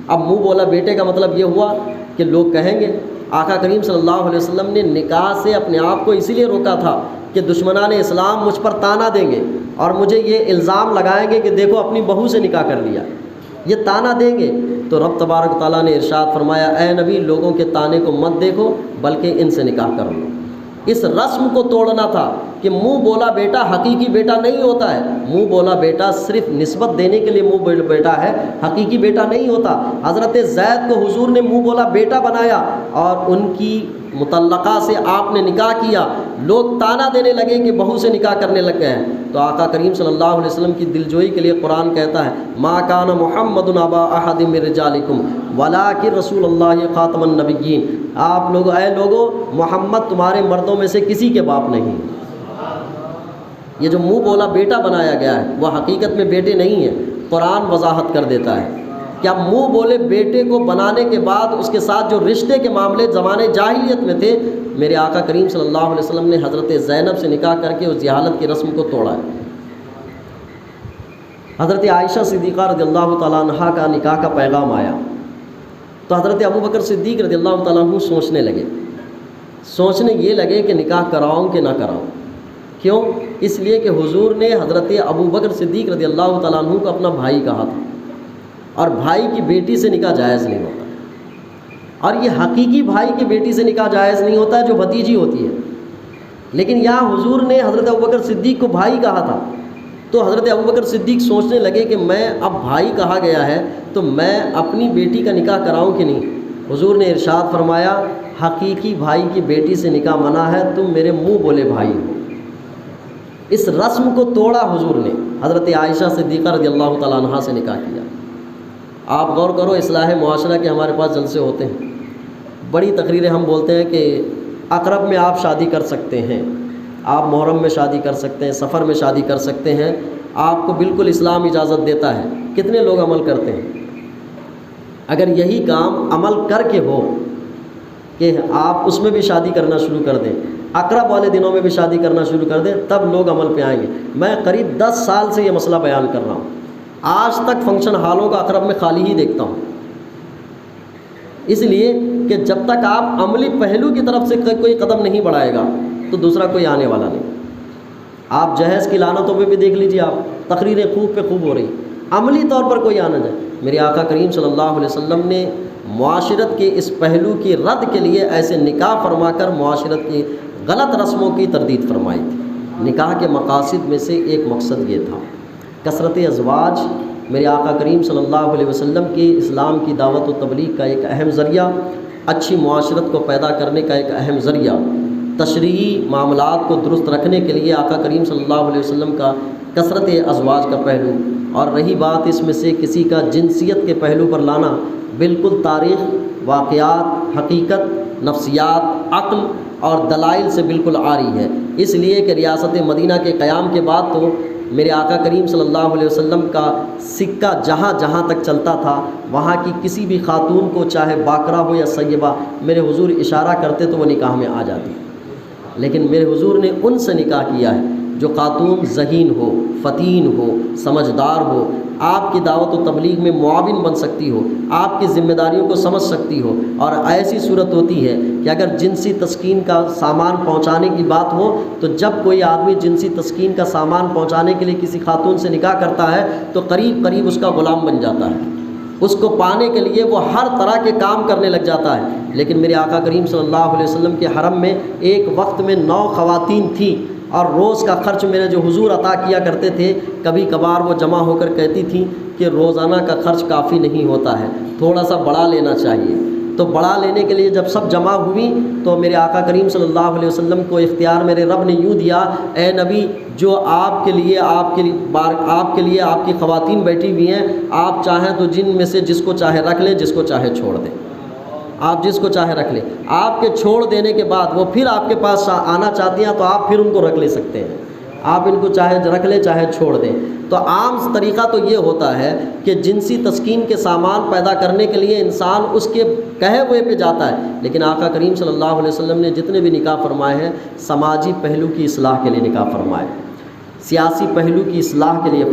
اب منہ بولا بیٹے کا مطلب یہ ہوا کہ لوگ کہیں گے آقا کریم صلی اللہ علیہ وسلم نے نکاح سے اپنے آپ کو اسی لیے روکا تھا کہ دشمنان اسلام مجھ پر طعنہ دیں گے اور مجھے یہ الزام لگائیں گے کہ دیکھو اپنی بہو سے نکاح کر لیا، یہ طعنہ دیں گے۔ تو رب تبارک تعالیٰ نے ارشاد فرمایا اے نبی لوگوں کے طعنے کو مت دیکھو بلکہ ان سے نکاح کر لو۔ اس رسم کو توڑنا تھا کہ منہ بولا بیٹا حقیقی بیٹا نہیں ہوتا ہے، منہ بولا بیٹا صرف نسبت دینے کے لیے منہ بولا بیٹا ہے، حقیقی بیٹا نہیں ہوتا۔ حضرت زید کو حضور نے منہ بولا بیٹا بنایا اور ان کی مطلقہ سے آپ نے نکاح کیا، لوگ طعنہ دینے لگے کہ بہو سے نکاح کرنے لگ گئے ہیں۔ تو آقا کریم صلی اللہ علیہ وسلم کی دلجوئی کے لیے قرآن کہتا ہے ما کان محمد ابا احد من رجالکم ولکن رسول اللہ خاتم النبیین۔ آپ لوگ اے لوگو محمد تمہارے مردوں میں سے کسی کے باپ نہیں۔ یہ جو منہ بولا بیٹا بنایا گیا ہے وہ حقیقت میں بیٹے نہیں ہیں، قرآن وضاحت کر دیتا ہے کہ اب منہ بولے بیٹے کو بنانے کے بعد اس کے ساتھ جو رشتے کے معاملے زمانے جاہلیت میں تھے، میرے آقا کریم صلی اللہ علیہ وسلم نے حضرت زینب سے نکاح کر کے اس جہالت کی رسم کو توڑا ہے۔ حضرت عائشہ صدیقہ رضی اللہ تعالیٰ عنہا کا نکاح کا پیغام آیا تو حضرت ابوبکر صدیق رضی اللہ تعالیٰ عنہ سوچنے یہ لگے کہ نکاح کراؤں کہ نہ کراؤں. کیوں؟ اس لیے کہ حضور نے حضرت ابوبکر صدیق رضی اللہ تعالیٰ عنہ کو اپنا بھائی کہا تھا، اور بھائی کی بیٹی سے نکاح جائز نہیں ہوتا. اور یہ حقیقی بھائی کی بیٹی سے نکاح جائز نہیں ہوتا ہے جو بھتیجی ہوتی ہے. لیکن یہاں حضور نے حضرت ابوبکر صدیق کو بھائی کہا تھا، تو حضرت ابوبکر صدیق سوچنے لگے کہ میں اب بھائی کہا گیا ہے تو میں اپنی بیٹی کا نکاح کراؤں کہ نہیں. حضور نے ارشاد فرمایا حقیقی بھائی کی بیٹی سے نکاح منع ہے، تم میرے منہ بولے بھائی ہو. اس رسم کو توڑا حضور نے، حضرت عائشہ صدیقہ رضی اللہ تعالیٰ عنہا سے نکاح کیا. آپ غور کرو، اصلاح معاشرہ کے ہمارے پاس جلسے ہوتے ہیں، بڑی تقریریں ہم بولتے ہیں کہ اقرب میں آپ شادی کر سکتے ہیں، آپ محرم میں شادی کر سکتے ہیں، سفر میں شادی کر سکتے ہیں، آپ کو بالکل اسلام اجازت دیتا ہے. کتنے لوگ عمل کرتے ہیں؟ اگر یہی کام عمل کر کے ہو کہ آپ اس میں بھی شادی کرنا شروع کر دیں، اقرب والے دنوں میں بھی شادی کرنا شروع کر دیں، تب لوگ عمل پہ آئیں گے. میں قریب 10 سال سے یہ مسئلہ بیان کر رہا ہوں، آج تک فنکشن ہالوں کا اقرب میں خالی ہی دیکھتا ہوں. اس لیے کہ جب تک آپ عملی پہلو کی طرف سے کوئی قدم نہیں بڑھائے گا تو دوسرا کوئی آنے والا نہیں. آپ جہیز کی لعنتوں پہ بھی دیکھ لیجیے، آپ تقریریں خوب پہ خوب ہو رہی، عملی طور پر کوئی آنا جائے. میرے آقا کریم صلی اللہ علیہ وسلم نے معاشرت کے اس پہلو کی رد کے لیے ایسے نکاح فرما کر معاشرت کی غلط رسموں کی تردید فرمائی تھی. نکاح کے مقاصد میں سے ایک مقصد یہ تھا کثرت ازواج. میرے آقا کریم صلی اللہ علیہ وسلم کی اسلام کی دعوت و تبلیغ کا ایک اہم ذریعہ، اچھی معاشرت کو پیدا کرنے کا ایک اہم ذریعہ، تشریعی معاملات کو درست رکھنے کے لیے آقا کریم صلی اللہ علیہ وسلم کا کثرت ازواج کا پہلو. اور رہی بات اس میں سے کسی کا جنسیت کے پہلو پر لانا، بالکل تاریخ، واقعات، حقیقت، نفسیات، عقل اور دلائل سے بالکل عاری ہے. اس لیے کہ ریاست مدینہ کے قیام کے بعد تو میرے آقا کریم صلی اللہ علیہ وسلم کا سکہ جہاں جہاں تک چلتا تھا، وہاں کی کسی بھی خاتون کو چاہے باکرہ ہو یا سیبہ، میرے حضور اشارہ کرتے تو وہ نکاح میں آ جاتی. لیکن میرے حضور نے ان سے نکاح کیا ہے جو خاتون ذہین ہو، فتین ہو، سمجھدار ہو، آپ کی دعوت و تبلیغ میں معاون بن سکتی ہو، آپ کی ذمہ داریوں کو سمجھ سکتی ہو. اور ایسی صورت ہوتی ہے کہ اگر جنسی تسکین کا سامان پہنچانے کی بات ہو تو جب کوئی آدمی جنسی تسکین کا سامان پہنچانے کے لیے کسی خاتون سے نکاح کرتا ہے تو قریب قریب اس کا غلام بن جاتا ہے. اس کو پانے کے لیے وہ ہر طرح کے کام کرنے لگ جاتا ہے. لیکن میرے آقا کریم صلی اللہ علیہ وسلم کے حرم میں ایک وقت میں 9 خواتین تھیں، اور روز کا خرچ میرے جو حضور عطا کیا کرتے تھے، کبھی کبھار وہ جمع ہو کر کہتی تھیں کہ روزانہ کا خرچ کافی نہیں ہوتا ہے، تھوڑا سا بڑا لینا چاہیے. تو بڑا لینے کے لیے جب سب جمع ہوئی تو میرے آقا کریم صلی اللہ علیہ وسلم کو اختیار میرے رب نے یوں دیا، اے نبی، جو آپ کے لیے آپ کی خواتین بیٹھی ہوئی ہیں، آپ چاہیں تو جن میں سے جس کو چاہے رکھ لیں، جس کو چاہے چھوڑ دیں. آپ جس کو چاہے رکھ لیں. آپ کے چھوڑ دینے کے بعد وہ پھر آپ کے پاس آنا چاہتی ہیں تو آپ پھر ان کو رکھ لے سکتے ہیں. آپ ان کو چاہے رکھ لیں چاہے چھوڑ دیں. تو عام طریقہ تو یہ ہوتا ہے کہ جنسی تسکین کے سامان پیدا کرنے کے لیے انسان اس کے کہے ہوئے پہ جاتا ہے. لیکن آقا کریم صلی اللہ علیہ وسلم نے جتنے بھی نکاح فرمائے ہیں، سماجی پہلو کی اصلاح کے لیے نکاح فرمائے، سیاسی پہلو کی اصلاح کے لیے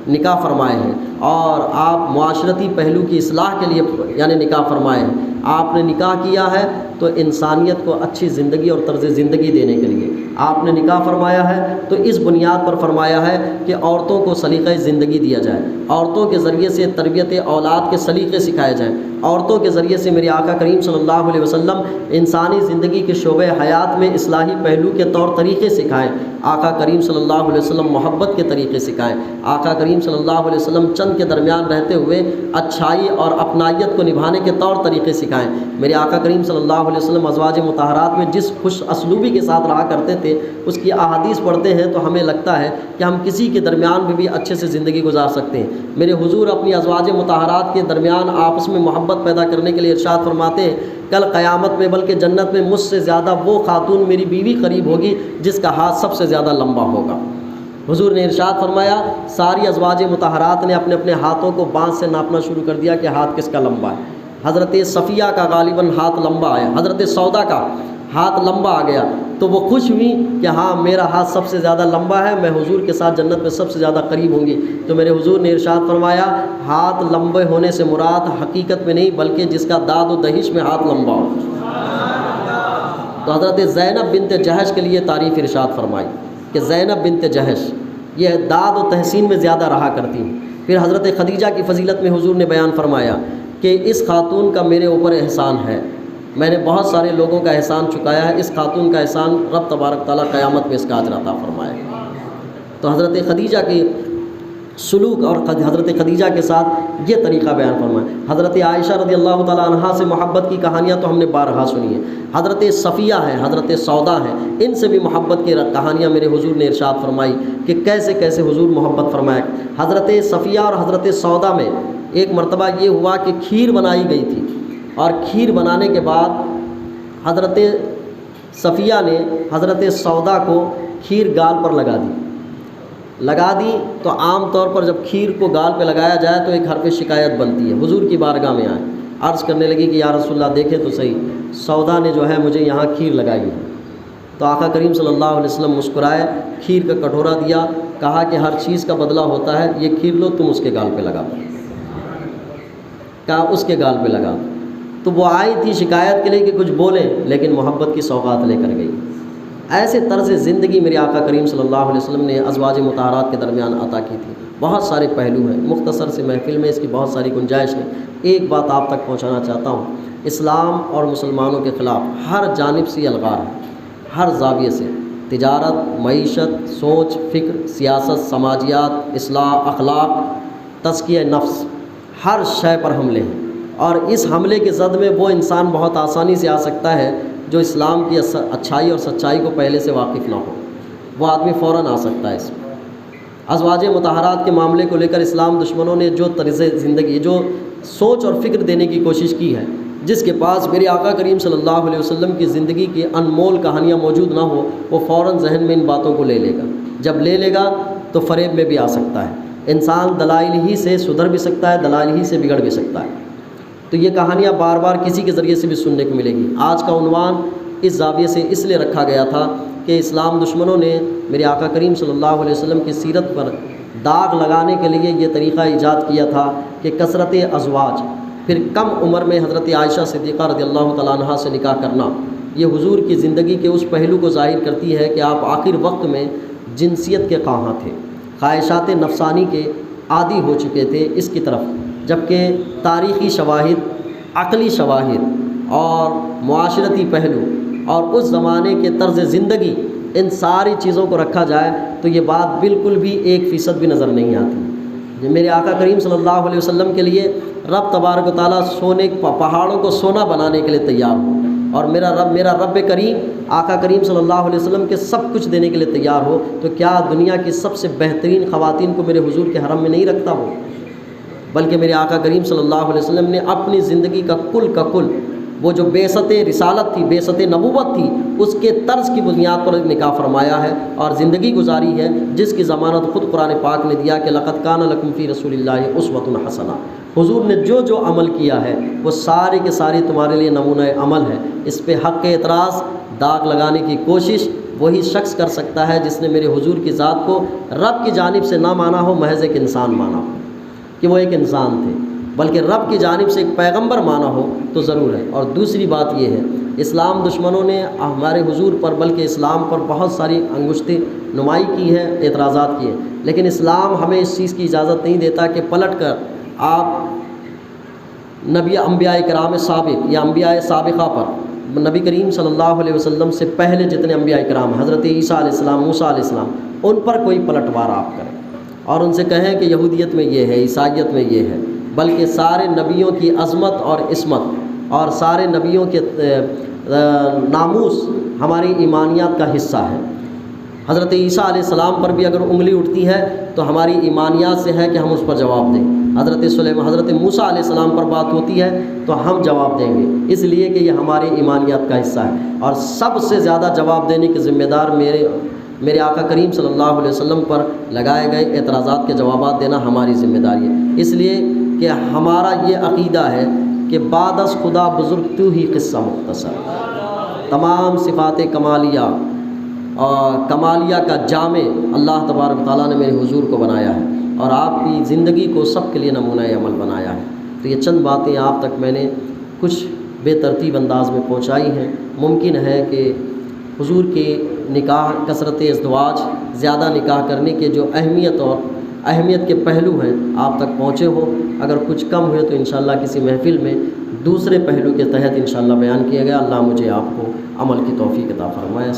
نکاح فرمائے ہیں، اور آپ معاشرتی پہلو کی اصلاح کے لیے یعنی نکاح فرمائے ہیں. آپ نے نکاح کیا ہے تو انسانیت کو اچھی زندگی اور طرز زندگی دینے کے لیے آپ نے نکاح فرمایا ہے. تو اس بنیاد پر فرمایا ہے کہ عورتوں کو سلیقہ زندگی دیا جائے، عورتوں کے ذریعے سے تربیت اولاد کے سلیقے سکھائے جائیں، عورتوں کے ذریعے سے میرے آقا کریم صلی اللہ علیہ وسلم انسانی زندگی کے شعبہ حیات میں اصلاحی پہلو کے طور طریقے سکھائیں. آقا کریم صلی اللہ علیہ وسلم محبت کے طریقے سکھائیں. آقا کریم صلی اللہ علیہ وسلم چند کے درمیان رہتے ہوئے اچھائی اور اپنائیت کو نبھانے کے طور طریقے سکھائیں. میرے آقا کریم صلی اللہ علیہ وسلم ازواج مطہرات میں جس خوش اسلوبی کے ساتھ رہا کرتے تھے، اس کی احادیث پڑھتے ہیں تو ہمیں لگتا ہے کہ ہم کسی کے درمیان میں بھی اچھے سے زندگی گزار سکتے ہیں. میرے حضور اپنی ازواج مطہرات کے درمیان آپس میں محبت پیدا کرنے کے لیے ارشاد فرماتے ہیں، کل قیامت میں بلکہ جنت میں مجھ سے زیادہ وہ خاتون میری بیوی قریب ہوگی جس کا ہاتھ سب سے زیادہ لمبا ہوگا. حضور نے ارشاد فرمایا، ساری ازواج مطہرات نے اپنے اپنے ہاتھوں کو بانس سے ناپنا شروع کر دیا کہ ہاتھ کس کا لمبا ہے. حضرت صفیہ کا غالباً ہاتھ لمبا ہے، حضرت سودا کا، ہاتھ لمبا آ گیا تو وہ خوش ہوئی کہ ہاں میرا ہاتھ سب سے زیادہ لمبا ہے، میں حضور کے ساتھ جنت میں سب سے زیادہ قریب ہوں گی۔ تو میرے حضور نے ارشاد فرمایا ہاتھ لمبے ہونے سے مراد حقیقت میں نہیں بلکہ جس کا داد و دہش میں ہاتھ لمبا ہو۔ تو حضرت زینب بنت جہش کے لیے تعریف ارشاد فرمائی کہ زینب بنت جہش یہ داد و تحسین میں زیادہ رہا کرتی ہیں۔ پھر حضرت خدیجہ کی فضیلت میں حضور نے بیان فرمایا کہ اس خاتون کا میرے اوپر احسان ہے، میں نے بہت سارے لوگوں کا احسان چکایا ہے، اس خاتون کا احسان رب تبارک تعالیٰ قیامت میں اس کا اجر عطا فرمائے۔ تو حضرت خدیجہ کی سلوک اور حضرت خدیجہ کے ساتھ یہ طریقہ بیان فرمایا۔ حضرت عائشہ رضی اللہ تعالیٰ عنہا سے محبت کی کہانیاں تو ہم نے بارہا سنی ہیں، حضرت صفیہ ہیں، حضرت سودا ہیں، ان سے بھی محبت کی کہانیاں میرے حضور نے ارشاد فرمائی کہ کیسے کیسے حضور محبت فرمایا۔ حضرت صفیہ اور حضرت سودا میں ایک مرتبہ یہ ہوا کہ کھیر بنائی گئی تھی، اور کھیر بنانے کے بعد حضرت صفیہ نے حضرت سودا کو کھیر گال پر لگا دی تو عام طور پر جب کھیر کو گال پہ لگایا جائے تو ایک حرف شکایت بنتی ہے۔ حضور کی بارگاہ میں آئے، عرض کرنے لگی کہ یا رسول اللہ دیکھیں تو صحیح، سودا نے جو ہے مجھے یہاں کھیر لگائی ہے۔ تو آقا کریم صلی اللہ علیہ وسلم مسکرائے، کھیر کا کٹورا دیا، کہا کہ ہر چیز کا بدلہ ہوتا ہے، یہ کھیر لو تم اس کے گال پہ لگا دو، کہا اس کے گال پہ لگا۔ تو وہ آئی تھی شکایت کے لیے کہ کچھ بولیں، لیکن محبت کی سوغات لے کر گئی۔ ایسے طرز زندگی میرے آقا کریم صلی اللہ علیہ وسلم نے ازواج مطہرات کے درمیان عطا کی تھی۔ بہت سارے پہلو ہیں، مختصر سے محفل میں اس کی بہت ساری گنجائش ہے۔ ایک بات آپ تک پہنچانا چاہتا ہوں، اسلام اور مسلمانوں کے خلاف ہر جانب سے الغار ہے، ہر زاویے سے، تجارت، معیشت، سوچ، فکر، سیاست، سماجیات، اصلاح، اخلاق، تزکیہ نفس، ہر شے پر حملے ہیں۔ اور اس حملے کے زد میں وہ انسان بہت آسانی سے آ سکتا ہے جو اسلام کی اچھائی اور سچائی کو پہلے سے واقف نہ ہو، وہ آدمی فوراً آ سکتا ہے اس میں۔ ازواج مطہرات کے معاملے کو لے کر اسلام دشمنوں نے جو طرز زندگی، جو سوچ اور فکر دینے کی کوشش کی ہے، جس کے پاس میرے آقا کریم صلی اللہ علیہ وسلم کی زندگی کی انمول کہانیاں موجود نہ ہو، وہ فوراً ذہن میں ان باتوں کو لے لے گا۔ جب لے لے گا تو فریب میں بھی آ سکتا ہے، انسان دلائل ہی سے سدھر بھی سکتا ہے، دلائل ہی سے بگڑ بھی سکتا ہے۔ تو یہ کہانیاں بار بار کسی کے ذریعے سے بھی سننے کو ملے گی۔ آج کا عنوان اس زاویے سے اس لیے رکھا گیا تھا کہ اسلام دشمنوں نے میرے آقا کریم صلی اللہ علیہ وسلم کی سیرت پر داغ لگانے کے لیے یہ طریقہ ایجاد کیا تھا کہ کثرت ازواج، پھر کم عمر میں حضرت عائشہ صدیقہ رضی اللہ تعالیٰ عنہا سے نکاح کرنا، یہ حضور کی زندگی کے اس پہلو کو ظاہر کرتی ہے کہ آپ آخر وقت میں جنسیت کے خواہاں تھے، خواہشات نفسانی کے عادی ہو چکے تھے اس کی طرف، جبکہ تاریخی شواہد، عقلی شواہد اور معاشرتی پہلو اور اس زمانے کے طرز زندگی، ان ساری چیزوں کو رکھا جائے تو یہ بات بالکل بھی 1% بھی نظر نہیں آتی۔ میرے آقا کریم صلی اللہ علیہ وسلم کے لیے رب تبارک و تعالیٰ سونے پہاڑوں کو سونا بنانے کے لیے تیار ہو، اور میرا رب کریم آقا کریم صلی اللہ علیہ وسلم کے سب کچھ دینے کے لیے تیار ہو، تو کیا دنیا کی سب سے بہترین خواتین کو میرے حضور کے حرم میں نہیں رکھتا ہو؟ بلکہ میرے آقا کریم صلی اللہ علیہ وسلم نے اپنی زندگی کا کل وہ جو بعثت رسالت تھی، بعثت نبوت تھی، اس کے طرز کی بنیاد پر نکاح فرمایا ہے اور زندگی گزاری ہے، جس کی ضمانت خود قرآن پاک نے دیا کہ لقد کان لکم فی رسول اللہ اسوۃ حسنہ۔ حضور نے جو عمل کیا ہے وہ سارے کے سارے تمہارے لیے نمونہ عمل ہے۔ اس پہ حق کے اعتراض، داغ لگانے کی کوشش وہی شخص کر سکتا ہے جس نے میرے حضور کی ذات کو رب کی جانب سے نہ مانا ہو، محض ایک انسان مانا ہو کہ وہ ایک انسان تھے، بلکہ رب کی جانب سے ایک پیغمبر مانا ہو تو ضرور ہے۔ اور دوسری بات یہ ہے، اسلام دشمنوں نے ہمارے حضور پر بلکہ اسلام پر بہت ساری انگشت نمائی کی ہے، اعتراضات کیے، لیکن اسلام ہمیں اس چیز کی اجازت نہیں دیتا کہ پلٹ کر آپ انبیاء کرام سابق یا انبیاء سابقہ پر، نبی کریم صلی اللہ علیہ وسلم سے پہلے جتنے انبیاء کرام، حضرت عیسیٰ علیہ السلام، موسیٰ علیہ السلام، ان پر کوئی پلٹوار آپ کریں اور ان سے کہیں کہ یہودیت میں یہ ہے، عیسائیت میں یہ ہے، بلکہ سارے نبیوں کی عظمت اور عصمت اور سارے نبیوں کے ناموس ہماری ایمانیات کا حصہ ہے۔ حضرت عیسیٰ علیہ السلام پر بھی اگر انگلی اٹھتی ہے تو ہماری ایمانیات سے ہے کہ ہم اس پر جواب دیں۔ حضرت موسیٰ علیہ السلام پر بات ہوتی ہے تو ہم جواب دیں گے، اس لیے کہ یہ ہماری ایمانیات کا حصہ ہے، اور سب سے زیادہ جواب دینے کے ذمہ دار میرے آقا کریم صلی اللہ علیہ وسلم پر لگائے گئے اعتراضات کے جوابات دینا ہماری ذمہ داری ہے۔ اس لیے کہ ہمارا یہ عقیدہ ہے کہ بعد از خدا بزرگ تو ہی قصہ مختصر، تمام صفات کمالیہ اور کمالیہ کا جامع اللہ تبارک تعالیٰ نے میرے حضور کو بنایا ہے اور آپ کی زندگی کو سب کے لیے نمونہ عمل بنایا ہے۔ تو یہ چند باتیں آپ تک میں نے کچھ بے ترتیب انداز میں پہنچائی ہیں۔ ممکن ہے کہ حضور کے نکاح، کثرت ازدواج، زیادہ نکاح کرنے کے جو اہمیت کے پہلو ہیں آپ تک پہنچے ہوں۔ اگر کچھ کم ہوئے تو انشاءاللہ کسی محفل میں دوسرے پہلو کے تحت انشاءاللہ بیان کیا گیا۔ اللہ مجھے آپ کو عمل کی توفیق عطا فرمائے۔